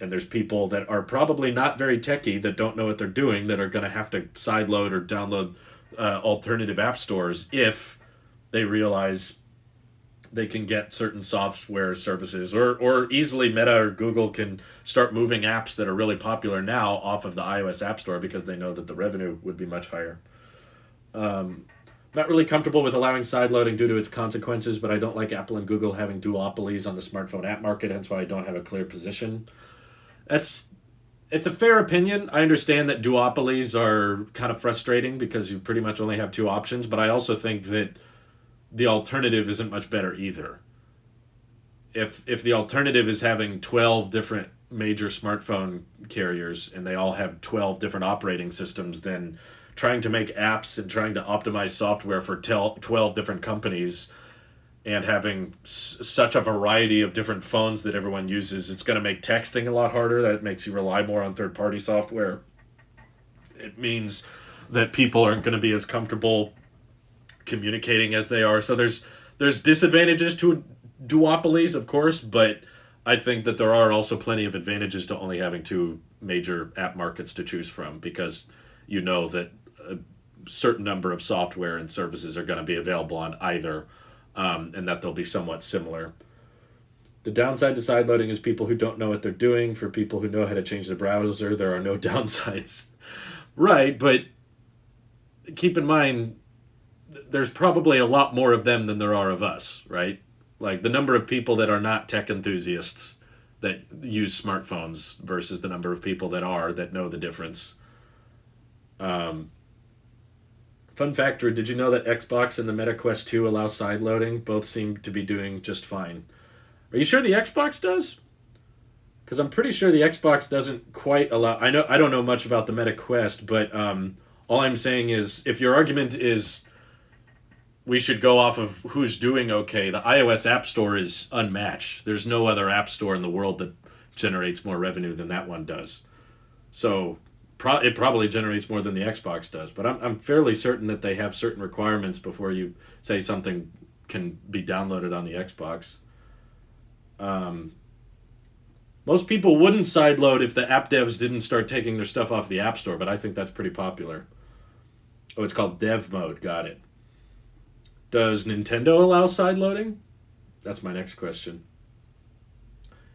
And there's people that are probably not very techie that don't know what they're doing that are going to have to sideload or download alternative app stores if they realize they can get certain software services, or easily Meta or Google can start moving apps that are really popular now off of the iOS App Store because they know that the revenue would be much higher. Not really comfortable with allowing sideloading due to its consequences, but I don't like Apple and Google having duopolies on the smartphone app market, hence why I don't have a clear position. It's a fair opinion. I understand that duopolies are kind of frustrating because you pretty much only have two options, but I also think that the alternative isn't much better either. if the alternative is having 12 different major smartphone carriers and they all have 12 different operating systems, then trying to make apps and trying to optimize software for 12 different companies and having such a variety of different phones that everyone uses, it's going to make texting a lot harder. That makes you rely more on third-party software. It means that people aren't going to be as comfortable communicating as they are. So there's disadvantages to duopolies, of course, but I think that there are also plenty of advantages to only having two major app markets to choose from, because you know that a certain number of software and services are going to be available on either, and that they'll be somewhat similar. The downside to sideloading is people who don't know what they're doing. For people who know how to change the browser, there are no downsides. Right, but keep in mind, there's probably a lot more of them than there are of us, right? Like the number of people that are not tech enthusiasts that use smartphones versus the number of people that know the difference. Fun fact, Drew, did you know that Xbox and the Meta Quest 2 allow sideloading? Both seem to be doing just fine. Are you sure the Xbox does? Because I'm pretty sure the Xbox doesn't quite allow... I don't know much about the Meta Quest, but all I'm saying is, if your argument is we should go off of who's doing okay, the iOS App Store is unmatched. There's no other app store in the world that generates more revenue than that one does. So it probably generates more than the Xbox does, but I'm fairly certain that they have certain requirements before you say something can be downloaded on the Xbox. Most people wouldn't sideload if the app devs didn't start taking their stuff off the App Store, but I think that's pretty popular. Oh, it's called Dev Mode. Got it. Does Nintendo allow sideloading? That's my next question.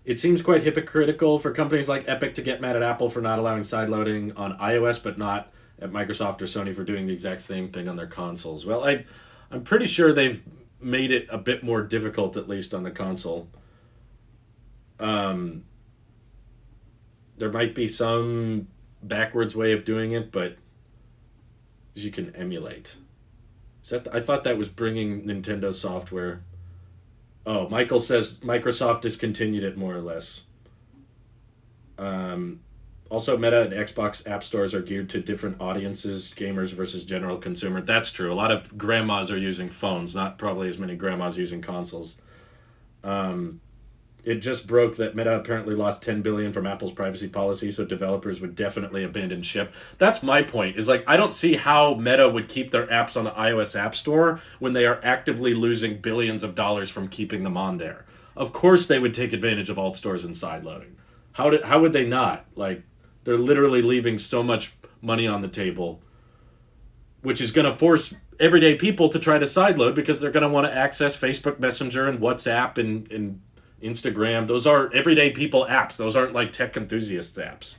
It seems quite hypocritical for companies like Epic to get mad at Apple for not allowing sideloading on iOS, but not at Microsoft or Sony for doing the exact same thing on their consoles. Well, I'm pretty sure they've made it a bit more difficult, at least on the console. There might be some backwards way of doing it, but you can emulate. I thought that was bringing Nintendo software. Oh, Michael says Microsoft discontinued it more or less. Also, Meta and Xbox app stores are geared to different audiences, gamers versus general consumer. That's true. A lot of grandmas are using phones, not probably as many grandmas using consoles. It just broke that Meta apparently lost $10 billion from Apple's privacy policy, so developers would definitely abandon ship. That's my point, is like, I don't see how Meta would keep their apps on the iOS App Store when they are actively losing billions of dollars from keeping them on there. Of course they would take advantage of alt stores and sideloading. How would they not? Like, they're literally leaving so much money on the table, which is going to force everyday people to try to sideload because they're going to want to access Facebook Messenger and WhatsApp and Instagram. Those are everyday people apps. Those aren't like tech enthusiasts apps.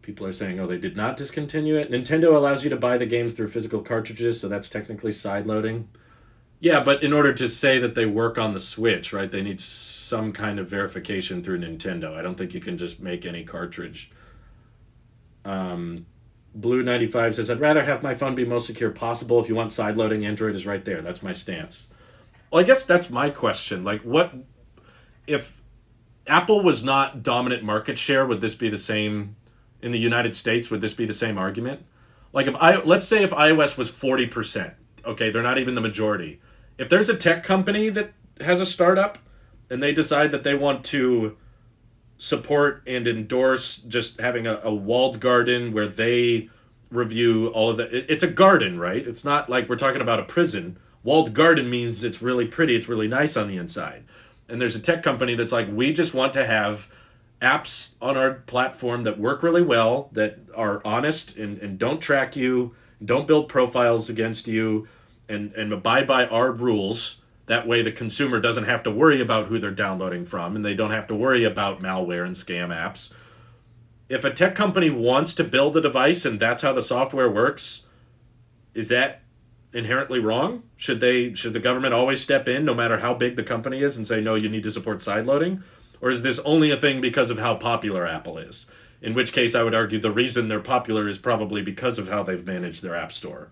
People are saying, oh, they did not discontinue it. Nintendo allows you to buy the games through physical cartridges, so that's technically sideloading. Yeah, but in order to say that they work on the Switch, right, they need some kind of verification through Nintendo. I don't think you can just make any cartridge. Blue95 says, I'd rather have my phone be most secure possible. If you want sideloading, Android is right there. That's my stance. Well, I guess that's my question. Like, what if Apple was not dominant market share? Would this be the same in the United States? Would this be the same argument? Like, let's say if iOS was 40%, okay, they're not even the majority. If there's a tech company that has a startup and they decide that they want to support and endorse just having a walled garden where they review all of the, it's a garden, right? It's not like we're talking about a prison. Walled garden means it's really pretty, it's really nice on the inside. And there's a tech company that's like, we just want to have apps on our platform that work really well, that are honest and don't track you, don't build profiles against you, and abide by our rules. That way the consumer doesn't have to worry about who they're downloading from, and they don't have to worry about malware and scam apps. If a tech company wants to build a device and that's how the software works, is that inherently wrong? Should the government always step in no matter how big the company is and say, no, you need to support sideloading? Or is this only a thing because of how popular Apple is? In which case I would argue the reason they're popular is probably because of how they've managed their app store.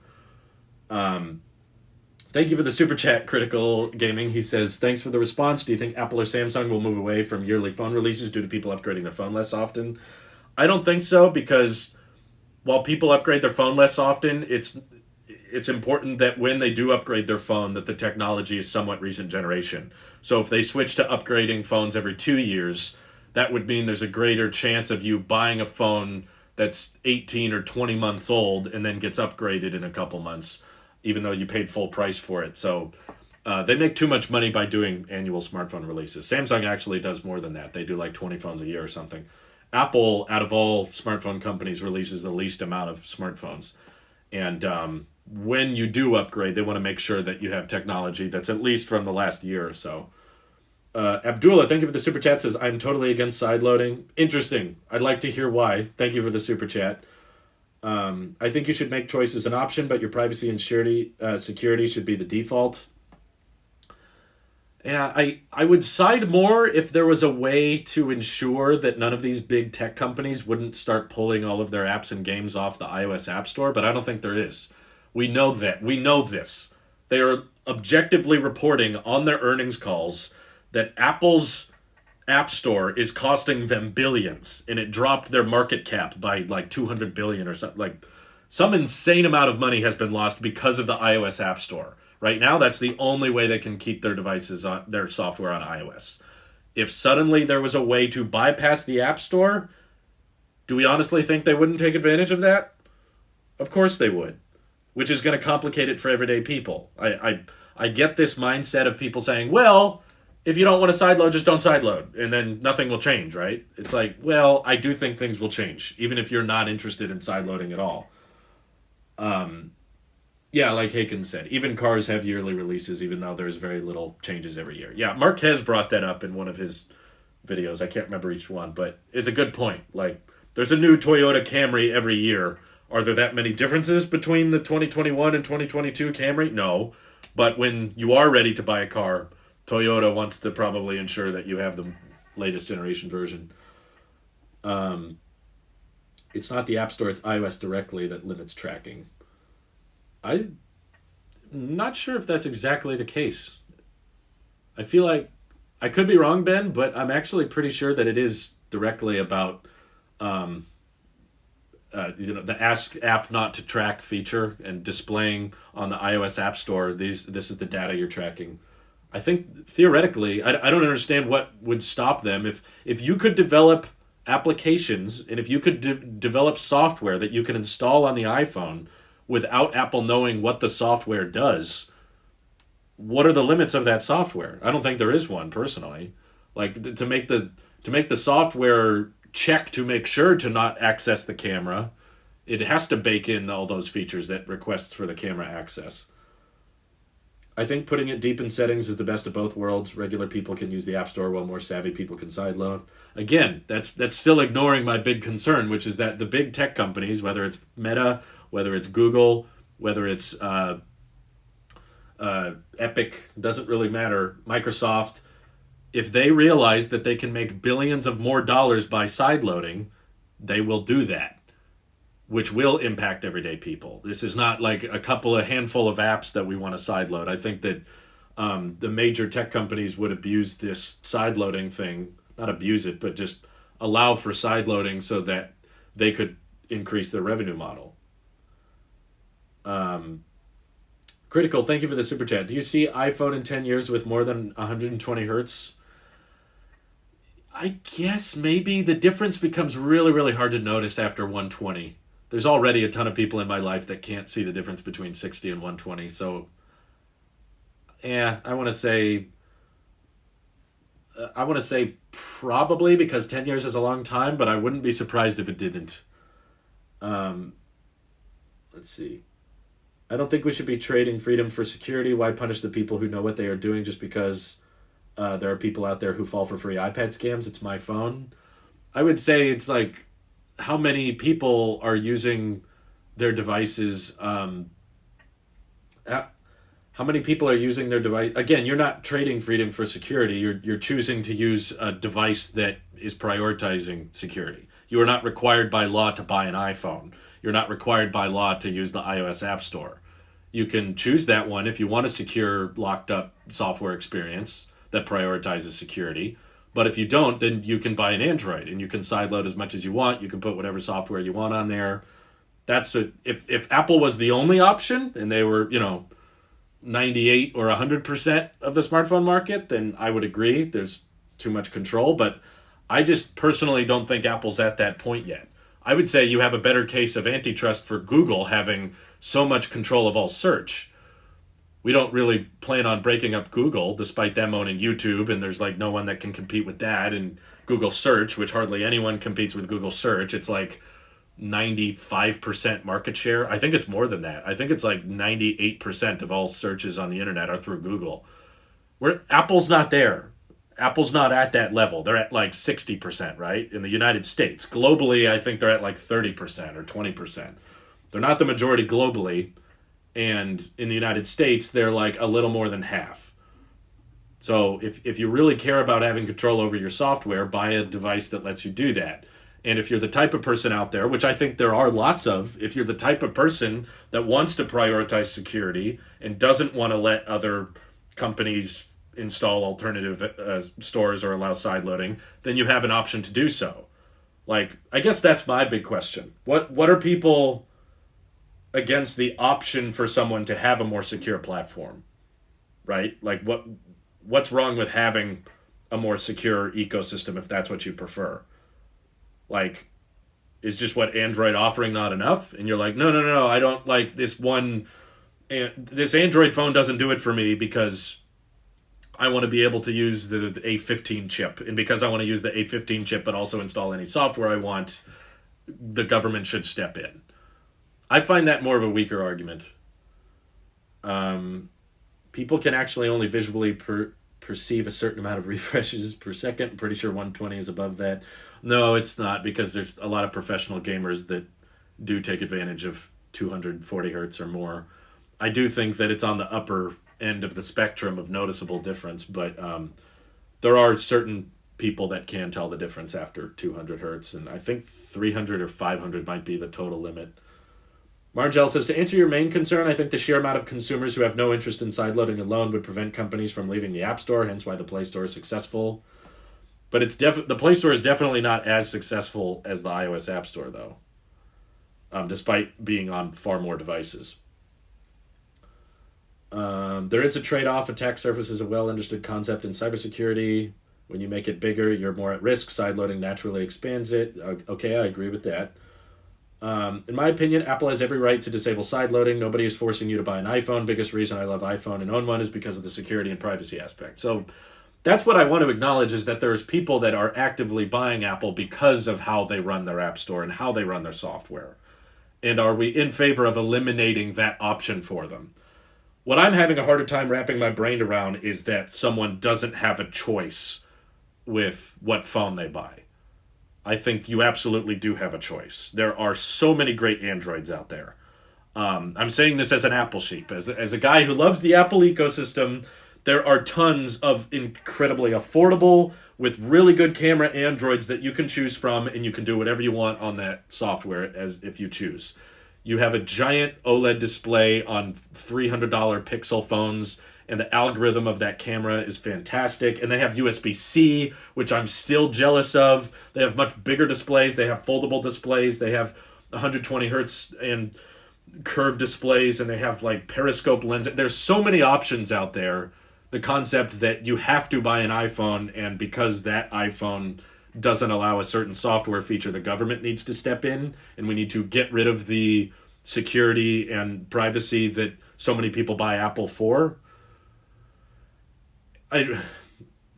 Thank you for the super chat, Critical Gaming. He says, thanks for the response. Do you think Apple or Samsung will move away from yearly phone releases due to people upgrading their phone less often? I don't think so, because while people upgrade their phone less often, it's important that when they do upgrade their phone, that the technology is somewhat recent generation. So if they switch to upgrading phones every 2 years, that would mean there's a greater chance of you buying a phone that's 18 or 20 months old and then gets upgraded in a couple months, even though you paid full price for it. So they make too much money by doing annual smartphone releases. Samsung actually does more than that. They do like 20 phones a year or something. Apple, out of all smartphone companies, releases the least amount of smartphones. And when you do upgrade, they want to make sure that you have technology that's at least from the last year or so. Abdullah, thank you for the super chat, says, I'm totally against sideloading. Interesting. I'd like to hear why. Thank you for the super chat. I think you should make choices an option, but your privacy and security should be the default. Yeah, I would side more if there was a way to ensure that none of these big tech companies wouldn't start pulling all of their apps and games off the iOS App Store, but I don't think there is. We know that. We know this. They are objectively reporting on their earnings calls that Apple's App Store is costing them billions, and it dropped their market cap by like 200 billion or something. Like, some insane amount of money has been lost because of the iOS App Store. Right now, that's the only way they can keep their devices on their software on iOS. If suddenly there was a way to bypass the App Store, do we honestly think they wouldn't take advantage of that? Of course they would, which is going to complicate it for everyday people. I get this mindset of people saying, well, if you don't want to sideload, just don't sideload, and then nothing will change, right? It's like, well, I do think things will change, even if you're not interested in sideloading at all. Yeah, like Haken said, even cars have yearly releases, even though there's very little changes every year. Yeah, Marquez brought that up in one of his videos. I can't remember each one, but it's a good point. Like, there's a new Toyota Camry every year. Are there that many differences between the 2021 and 2022 Camry? No. But when you are ready to buy a car, Toyota wants to probably ensure that you have the latest generation version. It's not the App Store, it's iOS directly that limits tracking. I'm not sure if that's exactly the case. I feel like I could be wrong, Ben, but I'm actually pretty sure that it is directly about the Ask App Not to Track feature and displaying on the iOS App Store. This is the data you're tracking. I think theoretically, I don't understand what would stop them if you could develop applications and if you could develop software that you can install on the iPhone without Apple knowing what the software does. What are the limits of that software? I don't think there is one personally. Like, to make the software check to make sure to not access the camera, it has to bake in all those features that requests for the camera access. I think putting it deep in settings is the best of both worlds. Regular people can use the App Store while more savvy people can sideload. Again, that's still ignoring my big concern, which is that the big tech companies, whether it's Meta, whether it's Google, whether it's Epic, doesn't really matter, Microsoft, if they realize that they can make billions of more dollars by sideloading, they will do that, which will impact everyday people. This is not like a handful of apps that we want to sideload. I think that the major tech companies would abuse this sideloading thing, not abuse it, but just allow for sideloading so that they could increase their revenue model. Critical, thank you for the super chat. Do you see iPhone in 10 years with more than 120 hertz? I guess maybe the difference becomes really, really hard to notice after 120. There's already a ton of people in my life that can't see the difference between 60 and 120. So, yeah, I want to say probably, because 10 years is a long time, but I wouldn't be surprised if it didn't. Let's see. I don't think we should be trading freedom for security. Why punish the people who know what they are doing just because there are people out there who fall for free iPad scams? It's my phone. I would say it's like, how many people are using their devices? How many people are using their device? Again, you're not trading freedom for security. You're choosing to use a device that is prioritizing security. You are not required by law to buy an iPhone. You're not required by law to use the iOS App Store. You can choose that one if you want a secure, locked up software experience that prioritizes security. But if you don't, then you can buy an Android and you can sideload as much as you want. You can put whatever software you want on there. If Apple was the only option and they were, 98 or 100% of the smartphone market, then I would agree there's too much control. But I just personally don't think Apple's at that point yet. I would say you have a better case of antitrust for Google having so much control of all search. We don't really plan on breaking up Google, despite them owning YouTube, and there's like no one that can compete with that. And Google Search, which hardly anyone competes with Google Search, it's like 95% market share. I think it's more than that. I think it's like 98% of all searches on the internet are through Google. Where Apple's not there. Apple's not at that level. They're at like 60%, right? In the United States. Globally, I think they're at like 30% or 20%. They're not the majority globally. And in the United States, they're like a little more than half. So if you really care about having control over your software, buy a device that lets you do that. And if you're the type of person out there, which I think there are lots of, if you're the type of person that wants to prioritize security and doesn't want to let other companies install alternative stores or allow sideloading, then you have an option to do so. Like, I guess that's my big question. What are people against the option for someone to have a more secure platform? Right? Like, what's wrong with having a more secure ecosystem if that's what you prefer? Like, is just what Android offering not enough? And you're like, no, I don't like this one. And this Android phone doesn't do it for me because I want to be able to use the A15 chip. And because I want to use the A15 chip but also install any software I want, the government should step in. I find that more of a weaker argument. People can actually only visually perceive a certain amount of refreshes per second. I'm pretty sure 120 is above that. No, it's not, because there's a lot of professional gamers that do take advantage of 240 hertz or more. I do think that it's on the upper end of the spectrum of noticeable difference, but there are certain people that can tell the difference after 200 hertz, and I think 300 or 500 might be the total limit. Margel says, to answer your main concern, I think the sheer amount of consumers who have no interest in sideloading alone would prevent companies from leaving the App Store, hence why the Play Store is successful. But the Play Store is definitely not as successful as the iOS App Store, though, despite being on far more devices. There is a trade-off. Attack surface is a well-understood concept in cybersecurity. When you make it bigger, you're more at risk. Sideloading naturally expands it. Okay, I agree with that. In my opinion, Apple has every right to disable sideloading. Nobody is forcing you to buy an iPhone. Biggest reason I love iPhone and own one is because of the security and privacy aspect. So that's what I want to acknowledge, is that there's people that are actively buying Apple because of how they run their app store and how they run their software. And are we in favor of eliminating that option for them? What I'm having a harder time wrapping my brain around is that someone doesn't have a choice with what phone they buy. I think you absolutely do have a choice. There are so many great Androids out there. I'm saying this as an Apple sheep. As a guy who loves the Apple ecosystem, there are tons of incredibly affordable, with really good camera Androids that you can choose from, and you can do whatever you want on that software as if you choose. You have a giant OLED display on $300 Pixel phones, and the algorithm of that camera is fantastic. And they have USB-C, which I'm still jealous of. They have much bigger displays. They have foldable displays. They have 120 hertz and curved displays, and they have like periscope lenses. There's so many options out there. The concept that you have to buy an iPhone, and because that iPhone doesn't allow a certain software feature, the government needs to step in, and we need to get rid of the security and privacy that so many people buy Apple for.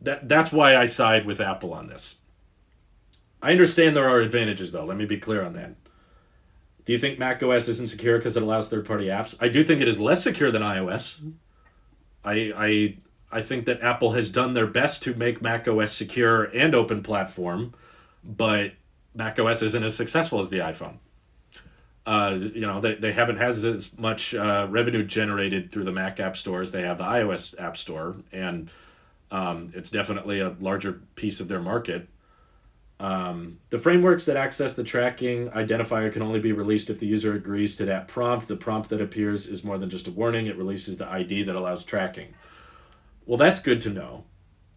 That's why I side with Apple on this. I understand there are advantages, though. Let me be clear on that. Do you think macOS isn't secure because it allows third-party apps? I do think it is less secure than iOS. I think that Apple has done their best to make macOS secure and open platform, but macOS isn't as successful as the iPhone. They haven't had as much revenue generated through the Mac App Store as they have the iOS App Store, and it's definitely a larger piece of their market. The frameworks that access the tracking identifier can only be released if the user agrees to that prompt. The prompt that appears is more than just a warning. It releases the ID that allows tracking. Well, that's good to know.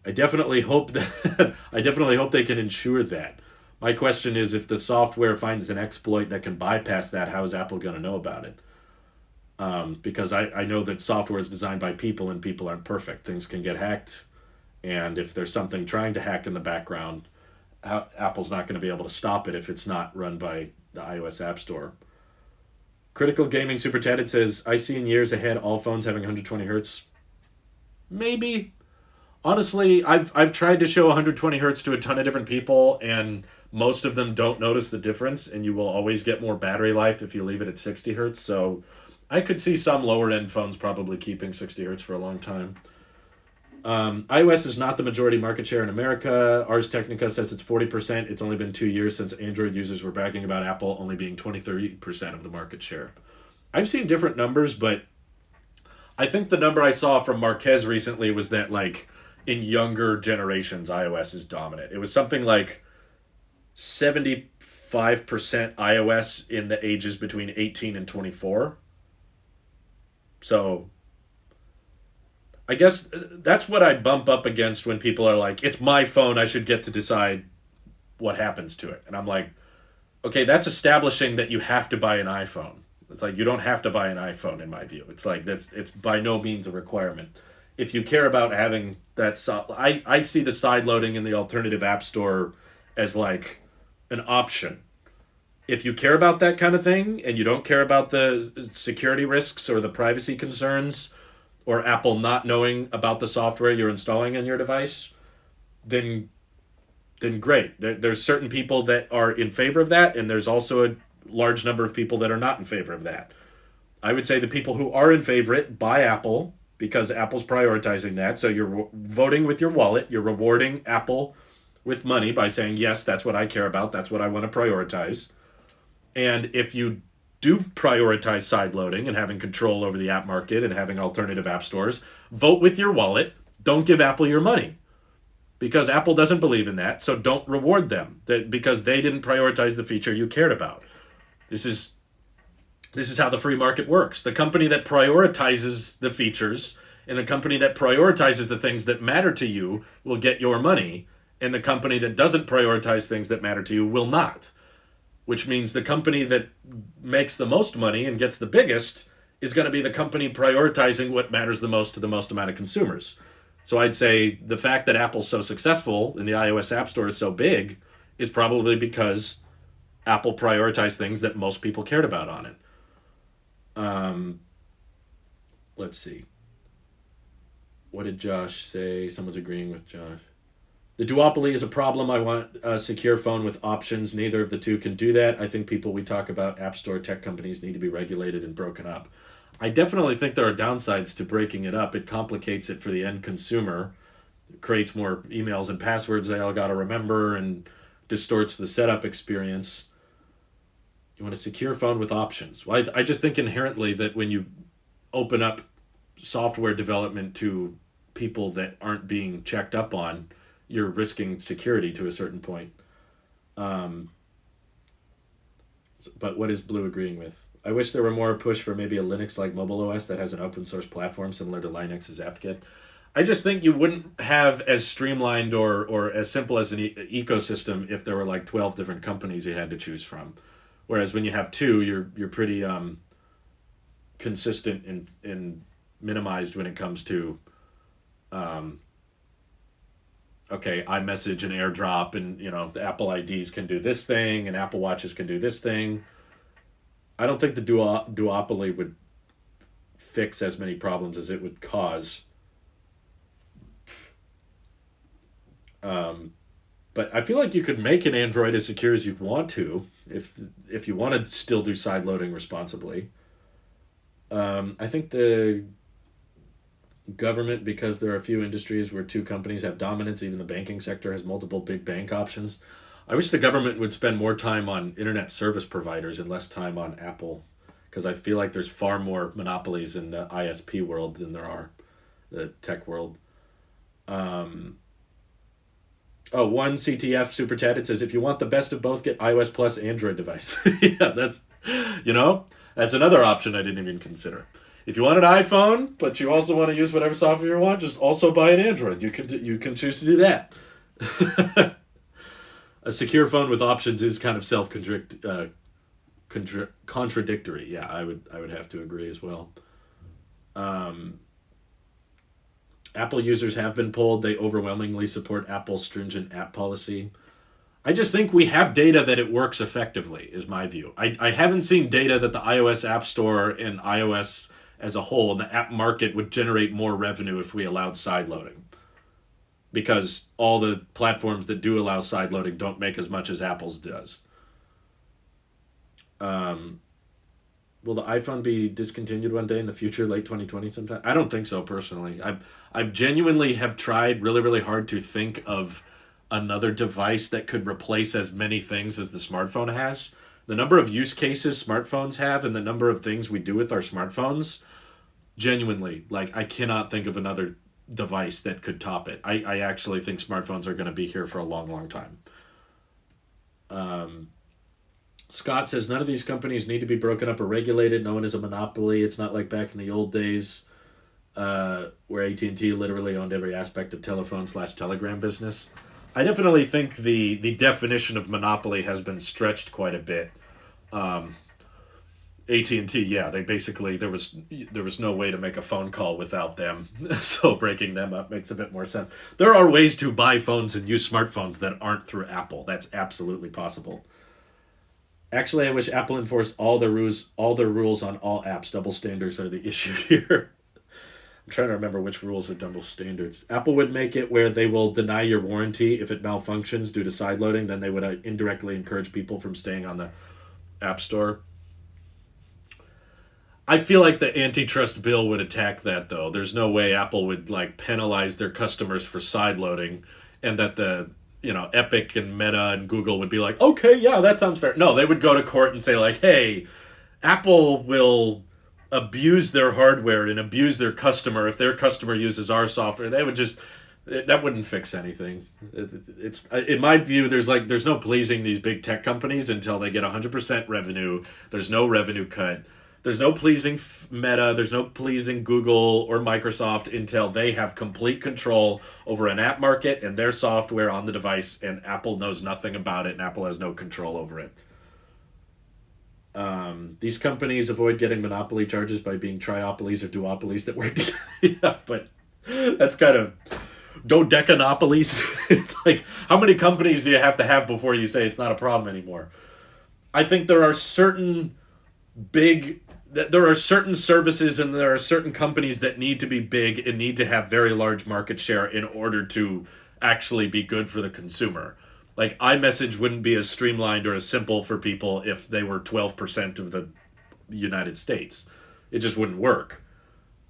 I definitely hope that I definitely hope they can ensure that. My question is, if the software finds an exploit that can bypass that, how is Apple going to know about it? Because I know that software is designed by people and people aren't perfect. Things can get hacked. And if there's something trying to hack in the background, Apple's not going to be able to stop it if it's not run by the iOS App Store. Critical Gaming Super Chatted says, I see in years ahead all phones having 120 hertz. Maybe. Honestly, I've tried to show 120 hertz to a ton of different people, and most of them don't notice the difference, and you will always get more battery life if you leave it at 60 hertz. So I could see some lower end phones probably keeping 60 hertz for a long time. iOS is not the majority market share in America. Ars Technica says it's 40%. It's only been 2 years since Android users were bragging about Apple only being 20-30% of the market share. I've seen different numbers, but I think the number I saw from Marquez recently was that, like, in younger generations, iOS is dominant. It was something like 75% iOS in the ages between 18 and 24. So I guess that's what I bump up against when people are like, it's my phone, I should get to decide what happens to it. And I'm like, okay, that's establishing that you have to buy an iPhone. It's like, you don't have to buy an iPhone, in my view. It's like, it's by no means a requirement. If you care about having that, I see the side loading in the alternative app store as like an option. If you care about that kind of thing and you don't care about the security risks or the privacy concerns or Apple not knowing about the software you're installing on your device, then great. There's certain people that are in favor of that, and there's also a large number of people that are not in favor of that. I would say the people who are in favor it buy Apple because Apple's prioritizing that. So you're voting with your wallet. You're rewarding Apple with money by saying, yes, that's what I care about. That's what I want to prioritize. And if you do prioritize sideloading and having control over the app market and having alternative app stores, vote with your wallet. Don't give Apple your money because Apple doesn't believe in that. So don't reward them because they didn't prioritize the feature you cared about. This is how the free market works. The company that prioritizes the features and the company that prioritizes the things that matter to you will get your money, and the company that doesn't prioritize things that matter to you will not. Which means the company that makes the most money and gets the biggest is going to be the company prioritizing what matters the most to the most amount of consumers. So I'd say the fact that Apple's so successful and the iOS App Store is so big is probably because Apple prioritized things that most people cared about on it. Let's see. What did Josh say? Someone's agreeing with Josh. The duopoly is a problem. I want a secure phone with options. Neither of the two can do that. I think people we talk about, app store tech companies, need to be regulated and broken up. I definitely think there are downsides to breaking it up. It complicates it for the end consumer. It creates more emails and passwords they all got to remember and distorts the setup experience. You want a secure phone with options. Well, I just think inherently that when you open up software development to people that aren't being checked up on, you're risking security to a certain point. But what is Blue agreeing with? I wish there were more push for maybe a Linux-like mobile OS that has an open source platform similar to Linux's apt-get. I just think you wouldn't have as streamlined or as simple as an ecosystem if there were like 12 different companies you had to choose from. Whereas when you have two, you're pretty consistent and minimized when it comes to okay, iMessage and AirDrop, and the Apple IDs can do this thing, and Apple Watches can do this thing. I don't think the duopoly would fix as many problems as it would cause. But I feel like you could make an Android as secure as you want to, if you want to still do side loading responsibly. I think the government, because there are a few industries where two companies have dominance, even the banking sector has multiple big bank options. I wish the government would spend more time on internet service providers and less time on Apple, because I feel like there's far more monopolies in the ISP world than there are the tech world. Oh, one CTF super chat. It says, if you want the best of both, get iOS plus Android device. Yeah, you know, that's another option I didn't even consider. If you want an iPhone, but you also want to use whatever software you want, just also buy an Android. You can choose to do that. A secure phone with options is kind of contradictory. Yeah, I would have to agree as well. Um, Apple users have been polled. They overwhelmingly support Apple's stringent app policy. I just think we have data that it works effectively, is my view. I haven't seen data that the iOS App Store and iOS as a whole and the app market would generate more revenue if we allowed sideloading. Because all the platforms that do allow sideloading don't make as much as Apple's does. Um, will the iPhone be discontinued one day in the future, late 2020 sometime? I don't think so personally. I've genuinely have tried really, really hard to think of another device that could replace as many things as the smartphone has. The number of use cases smartphones have and the number of things we do with our smartphones, genuinely, like I cannot think of another device that could top it. I actually think smartphones are going to be here for a long, long time. Um, Scott says none of these companies need to be broken up or regulated. No one is a monopoly. It's not like back in the old days where AT&T literally owned every aspect of telephone/telegram business. I definitely think the definition of monopoly has been stretched quite a bit. AT&T, yeah, they basically there was no way to make a phone call without them, so breaking them up makes a bit more sense. There are ways to buy phones and use smartphones that aren't through Apple. That's absolutely possible. Actually, I wish Apple enforced all their rules on all apps. Double standards are the issue here. I'm trying to remember which rules are double standards. Apple would make it where they will deny your warranty if it malfunctions due to sideloading. Then they would indirectly encourage people from staying on the App Store. I feel like the antitrust bill would attack that, though. There's no way Apple would like penalize their customers for sideloading, and that the Epic and Meta and Google would be like, okay, yeah, that sounds fair. No, they would go to court and say like, hey, Apple will abuse their hardware and abuse their customer if their customer uses our software. They would just that wouldn't fix anything. It's in my view. There's no pleasing these big tech companies until they get 100% revenue. There's no revenue cut. There's no pleasing Meta, there's no pleasing Google or Microsoft until they have complete control over an app market and their software on the device, and Apple knows nothing about it, and Apple has no control over it. These companies avoid getting monopoly charges by being triopolies or duopolies that work together. Yeah, but that's kind of dodecamonopolies. It's like, how many companies do you have to have before you say it's not a problem anymore? I think there are certain services and there are certain companies that need to be big and need to have very large market share in order to actually be good for the consumer. Like iMessage wouldn't be as streamlined or as simple for people if they were 12% of the United States. It just wouldn't work.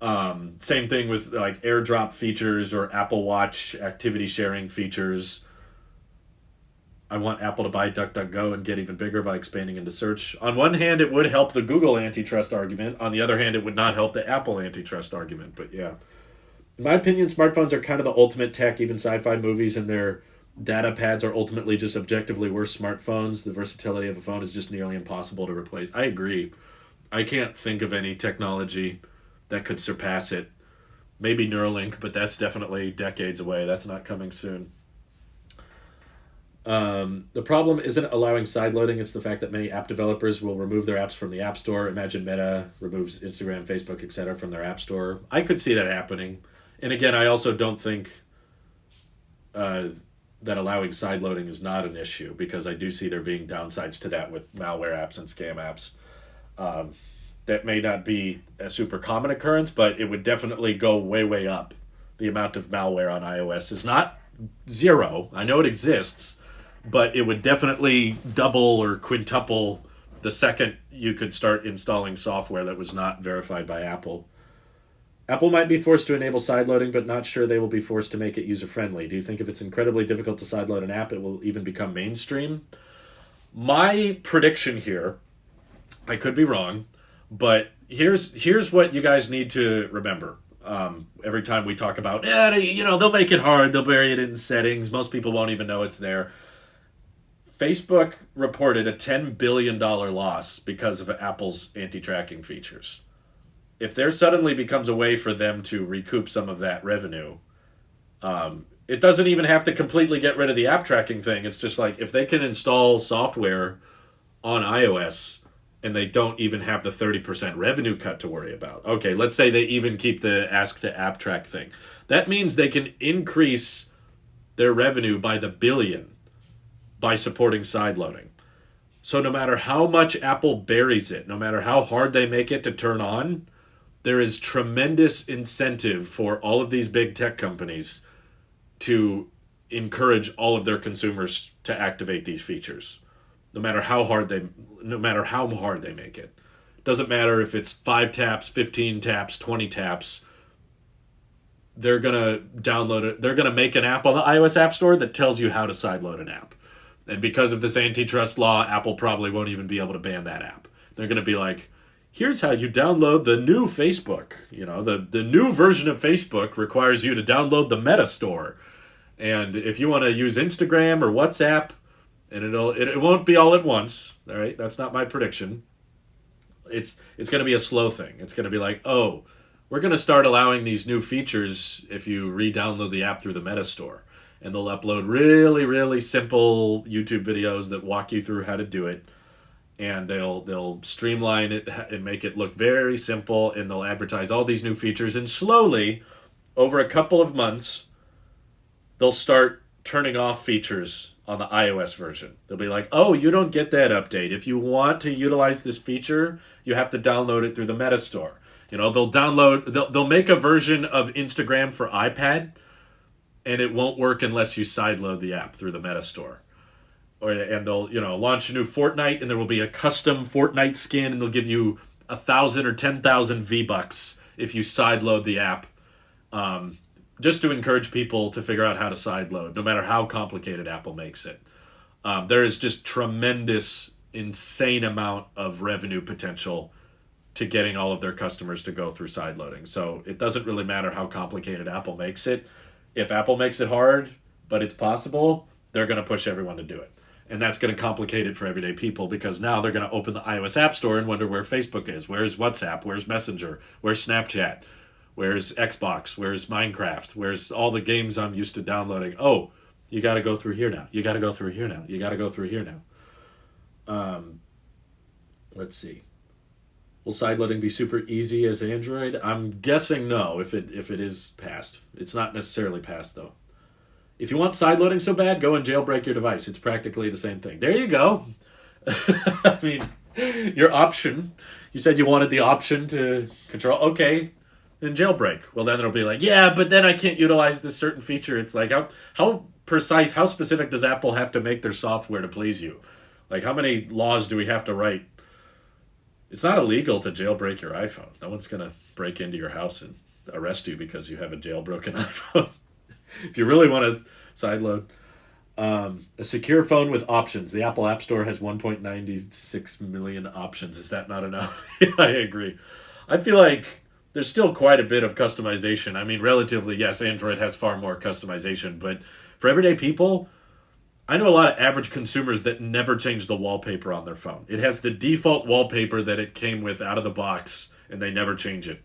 Same thing with like AirDrop features or Apple Watch activity sharing features. I want Apple to buy DuckDuckGo and get even bigger by expanding into search. On one hand, it would help the Google antitrust argument. On the other hand, it would not help the Apple antitrust argument. But yeah. In my opinion, smartphones are kind of the ultimate tech. Even sci-fi movies and their data pads are ultimately just objectively worse smartphones. The versatility of a phone is just nearly impossible to replace. I agree. I can't think of any technology that could surpass it. Maybe Neuralink, but that's definitely decades away. That's not coming soon. The problem isn't allowing sideloading, it's the fact that many app developers will remove their apps from the App Store. Imagine Meta removes Instagram, Facebook, etc. from their App Store. I could see that happening. And again, I also don't think that allowing sideloading is not an issue, because I do see there being downsides to that with malware apps and scam apps. That may not be a super common occurrence, but it would definitely go way, way up. The amount of malware on iOS is not zero. I know it exists, but it would definitely double or quintuple the second you could start installing software that was not verified by Apple. Apple might be forced to enable sideloading, but not sure they will be forced to make it user-friendly. Do you think if it's incredibly difficult to sideload an app, it will even become mainstream? My prediction here, I could be wrong, but here's what you guys need to remember. Every time we talk about, they'll make it hard, they'll bury it in settings, most people won't even know it's there. Facebook reported a $10 billion loss because of Apple's anti-tracking features. If there suddenly becomes a way for them to recoup some of that revenue, it doesn't even have to completely get rid of the app tracking thing. It's just like if they can install software on iOS and they don't even have the 30% revenue cut to worry about. Okay, let's say they even keep the ask to app track thing. That means they can increase their revenue by the billion by supporting sideloading. So no matter how much Apple buries it, no matter how hard they make it to turn on, there is tremendous incentive for all of these big tech companies to encourage all of their consumers to activate these features. No matter how hard they make it. Doesn't matter if it's 5 taps, 15 taps, 20 taps. They're going to download it. They're going to make an app on the iOS App Store that tells you how to sideload an app. And because of this antitrust law, Apple probably won't even be able to ban that app. They're going to be like, here's how you download the new Facebook. The new version of Facebook requires you to download the Meta Store. And if you want to use Instagram or WhatsApp, and it won't be all at once, all right? That's not my prediction. It's going to be a slow thing. It's going to be like, oh, we're going to start allowing these new features if you re-download the app through the Meta Store. And they'll upload really, really simple YouTube videos that walk you through how to do it. And they'll streamline it and make it look very simple, and they'll advertise all these new features. And slowly, over a couple of months, they'll start turning off features on the iOS version. They'll be like, oh, you don't get that update. If you want to utilize this feature, you have to download it through the Meta Store. They'll make a version of Instagram for iPad, and it won't work unless you sideload the app through the Meta Store. And they'll launch a new Fortnite, and there will be a custom Fortnite skin, and they'll give you 1,000 or 10,000 V-Bucks if you sideload the app, just to encourage people to figure out how to sideload, no matter how complicated Apple makes it. There is just tremendous, insane amount of revenue potential to getting all of their customers to go through sideloading. So it doesn't really matter how complicated Apple makes it. If Apple makes it hard, but it's possible, they're going to push everyone to do it. And that's going to complicate it for everyday people, because now they're going to open the iOS App Store and wonder where Facebook is. Where's WhatsApp? Where's Messenger? Where's Snapchat? Where's Xbox? Where's Minecraft? Where's all the games I'm used to downloading? Oh, you got to go through here now. You got to go through here now. You got to go through here now. Let's see. Will sideloading be super easy as Android? I'm guessing no, if it is passed. It's not necessarily passed, though. If you want sideloading so bad, go and jailbreak your device. It's practically the same thing. There you go. I mean, your option. You said you wanted the option to control. Okay, then jailbreak. Well, then it'll be like, yeah, but then I can't utilize this certain feature. It's like, how precise, how specific does Apple have to make their software to please you? Like, how many laws do we have to write? It's not illegal to jailbreak your iPhone. No one's going to break into your house and arrest you because you have a jailbroken iPhone. If you really want to sideload. A secure phone with options. The Apple App Store has 1.96 million options. Is that not enough? Yeah, I agree. I feel like there's still quite a bit of customization. I mean, relatively, yes, Android has far more customization. But for everyday people, I know a lot of average consumers that never change the wallpaper on their phone. It has the default wallpaper that it came with out of the box, and they never change it.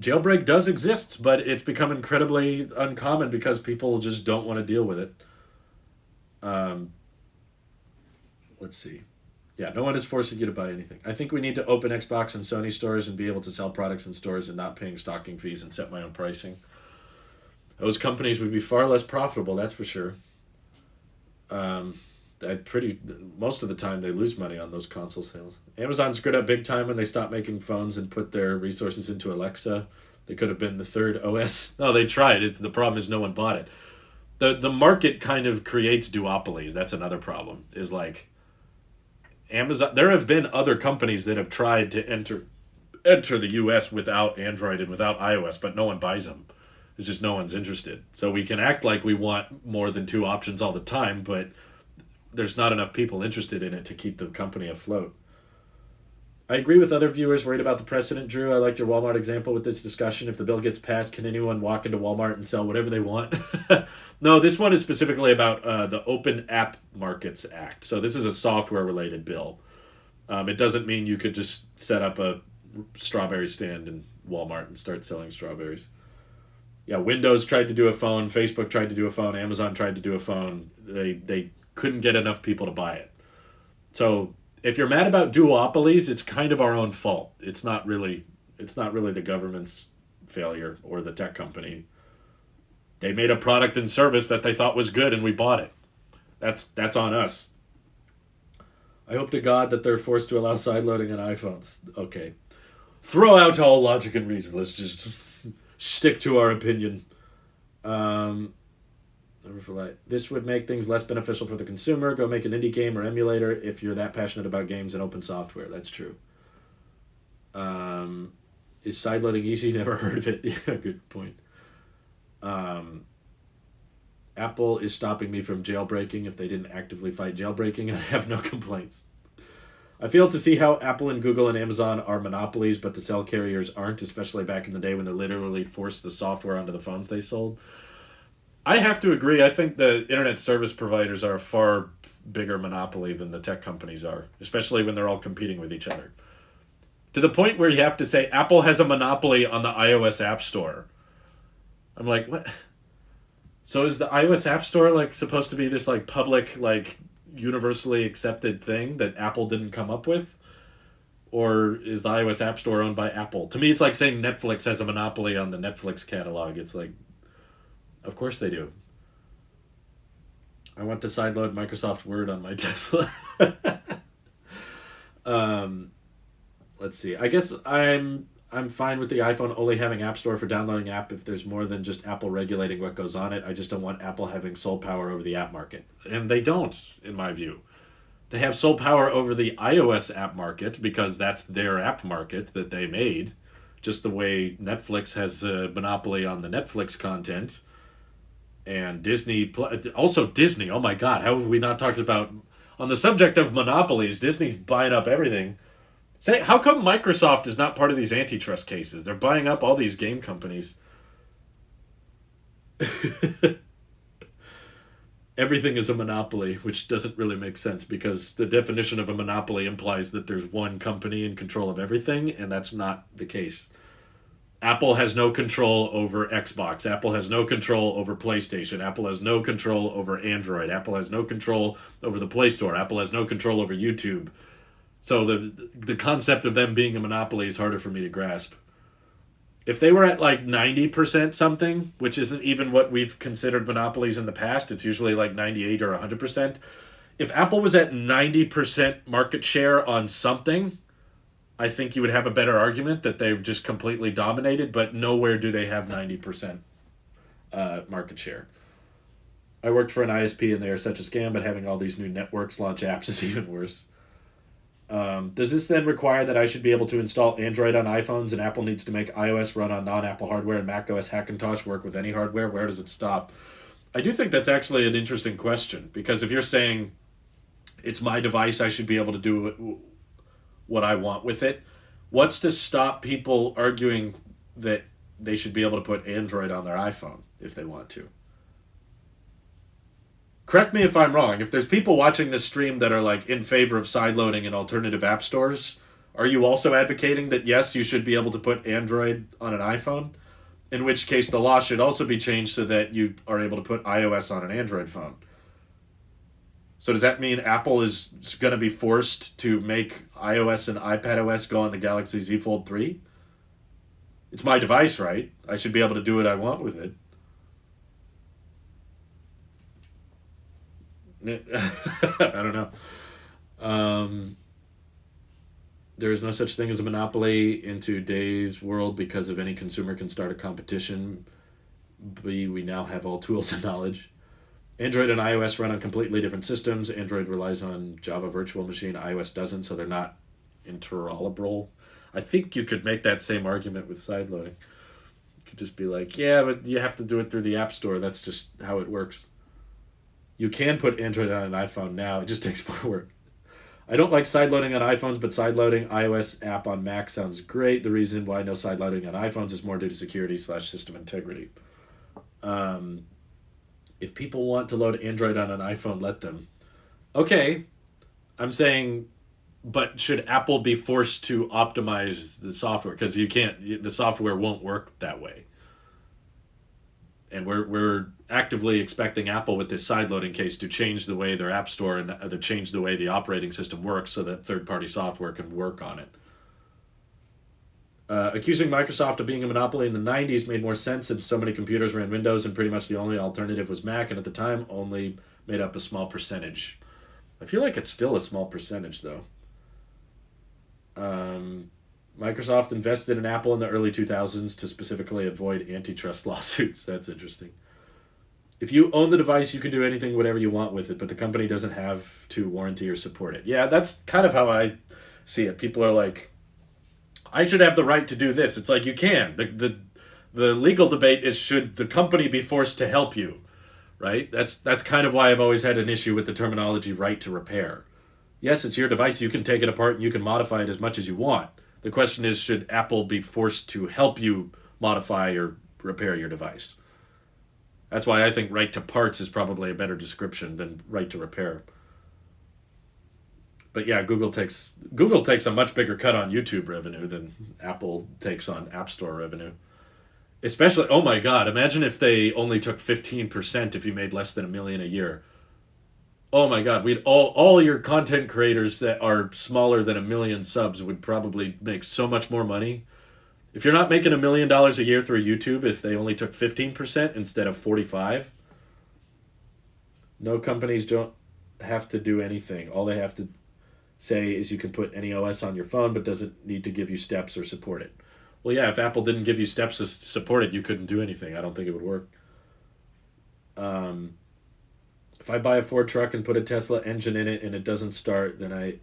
Jailbreak does exist, but it's become incredibly uncommon because people just don't want to deal with it. Let's see. Yeah, no one is forcing you to buy anything. I think we need to open Xbox and Sony stores and be able to sell products in stores and not paying stocking fees and set my own pricing. Those companies would be far less profitable, that's for sure. Most of the time they lose money on those console sales. Amazon screwed up big time when they stopped making phones and put their resources into Alexa. They could have been the third OS. No, they tried. The problem is no one bought it. The market kind of creates duopolies. That's another problem. Is like Amazon. There have been other companies that have tried to enter the US without Android and without iOS, but no one buys them. It's just no one's interested. So we can act like we want more than two options all the time, but there's not enough people interested in it to keep the company afloat. I agree with other viewers worried about the precedent, Drew. I liked your Walmart example with this discussion. If the bill gets passed, can anyone walk into Walmart and sell whatever they want? No, this one is specifically about the Open App Markets Act. So this is a software-related bill. It doesn't mean you could just set up a strawberry stand in Walmart and start selling strawberries. Yeah, Windows tried to do a phone, Facebook tried to do a phone, Amazon tried to do a phone. They couldn't get enough people to buy it. So if you're mad about duopolies, it's kind of our own fault. It's not really the government's failure or the tech company. They made a product and service that they thought was good and we bought it. That's on us. I hope to God that they're forced to allow sideloading on iPhones. Okay. Throw out all logic and reason. Let's just stick to our opinion. This would make things less beneficial for the consumer. Go make an indie game or emulator if you're that passionate about games and open software. That's true. Is sideloading easy? Never heard of it. Yeah, good point. Apple is stopping me from jailbreaking. If they didn't actively fight jailbreaking, I have no complaints. I fail to see how Apple and Google and Amazon are monopolies, but the cell carriers aren't, especially back in the day when they literally forced the software onto the phones they sold. I have to agree. I think the internet service providers are a far bigger monopoly than the tech companies are, especially when they're all competing with each other. To the point where you have to say Apple has a monopoly on the iOS App Store. I'm like, what? So is the iOS App Store like supposed to be this like public, like universally accepted thing that Apple didn't come up with? Or is the iOS App Store owned by Apple? To me, it's like saying Netflix has a monopoly on the Netflix catalog. It's like, of course they do. I want to sideload Microsoft Word on my Tesla. Let's see. I guess I'm fine with the iPhone only having App Store for downloading app if there's more than just Apple regulating what goes on it. I just don't want Apple having sole power over the app market. And they don't, in my view. They have sole power over the iOS app market because that's their app market that they made. Just the way Netflix has a monopoly on the Netflix content. And Disney, also Disney, oh my God, how have we not talked about, on the subject of monopolies, Disney's buying up everything. Say, how come Microsoft is not part of these antitrust cases? They're buying up all these game companies. Everything is a monopoly, which doesn't really make sense because the definition of a monopoly implies that there's one company in control of everything, and that's not the case. Apple has no control over Xbox. Apple has no control over PlayStation. Apple has no control over Android. Apple has no control over the Play Store. Apple has no control over YouTube. So the concept of them being a monopoly is harder for me to grasp. If they were at like 90% something, which isn't even what we've considered monopolies in the past, it's usually like 98 or 100%. If Apple was at 90% market share on something, I think you would have a better argument that they've just completely dominated, but nowhere do they have 90% market share. I worked for an ISP and they are such a scam, but having all these new networks launch apps is even worse. Does this then require that I should be able to install Android on iPhones and Apple needs to make iOS run on non-Apple hardware and macOS Hackintosh work with any hardware? Where does it stop? I do think that's actually an interesting question because if you're saying it's my device, I should be able to do what I want with it, what's to stop people arguing that they should be able to put Android on their iPhone if they want to? Correct me if I'm wrong. If there's people watching this stream that are like in favor of sideloading in alternative app stores, are you also advocating that yes, you should be able to put Android on an iPhone? In which case the law should also be changed so that you are able to put iOS on an Android phone. So does that mean Apple is going to be forced to make iOS and iPadOS go on the Galaxy Z Fold 3? It's my device, right? I should be able to do what I want with it. I don't know. There is no such thing as a monopoly in today's world because if any consumer can start a competition, we now have all tools and knowledge. Android and iOS run on completely different systems. Android relies on Java Virtual Machine. iOS doesn't, so they're not interoperable. I think you could make that same argument with sideloading. You could just be like, yeah, but you have to do it through the App Store. That's just how it works. You can put Android on an iPhone now. It just takes more work. I don't like sideloading on iPhones, but sideloading iOS app on Mac sounds great. The reason why no sideloading on iPhones is more due to security/system integrity. If people want to load Android on an iPhone, let them. Okay, I'm saying, but should Apple be forced to optimize the software? Because you can't, the software won't work that way. And we're actively expecting Apple with this sideloading case to change the way their app store and to change the way the operating system works so that third-party software can work on it. Accusing Microsoft of being a monopoly in the 90s made more sense since so many computers ran Windows and pretty much the only alternative was Mac, and at the time only made up a small percentage. I feel like it's still a small percentage, though. Microsoft invested in Apple in the early 2000s to specifically avoid antitrust lawsuits. That's interesting. If you own the device, you can do anything, whatever you want with it, but the company doesn't have to warranty or support it. Yeah, that's kind of how I see it. People are like, I should have the right to do this. It's like, you can. The legal debate is, should the company be forced to help you, right? That's kind of why I've always had an issue with the terminology right to repair. Yes, it's your device. You can take it apart and you can modify it as much as you want. The question is, should Apple be forced to help you modify or repair your device? That's why I think right to parts is probably a better description than right to repair. But yeah, Google takes a much bigger cut on YouTube revenue than Apple takes on App Store revenue. Especially, oh my God, imagine if they only took 15% if you made less than $1 million a year. Oh my God, we'd all your content creators that are smaller than 1 million subs would probably make so much more money. If you're not making $1 million a year through YouTube, if they only took 15% instead of 45%, no companies don't have to do anything. All they have to say is you can put any OS on your phone, but doesn't need to give you steps or support it. Well, yeah, if Apple didn't give you steps to support it, you couldn't do anything. I don't think it would work. If I buy a Ford truck and put a Tesla engine in it and it doesn't start, then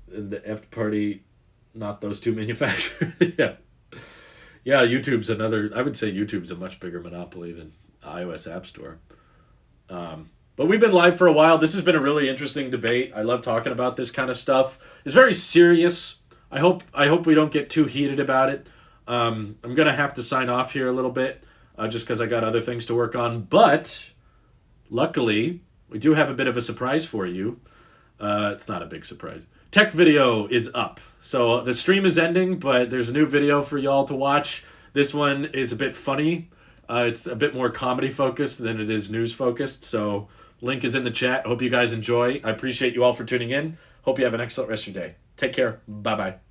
the F party, not those two manufacturers. Yeah. Yeah, YouTube's another, I would say YouTube's a much bigger monopoly than iOS App Store. But we've been live for a while. This has been a really interesting debate. I love talking about this kind of stuff. It's very serious. I hope we don't get too heated about it. I'm going to have to sign off here a little bit just because I got other things to work on. But luckily, we do have a bit of a surprise for you. It's not a big surprise. Tech video is up. So the stream is ending, but there's a new video for y'all to watch. This one is a bit funny. It's a bit more comedy focused than it is news focused. So link is in the chat. Hope you guys enjoy. I appreciate you all for tuning in. Hope you have an excellent rest of your day. Take care. Bye-bye.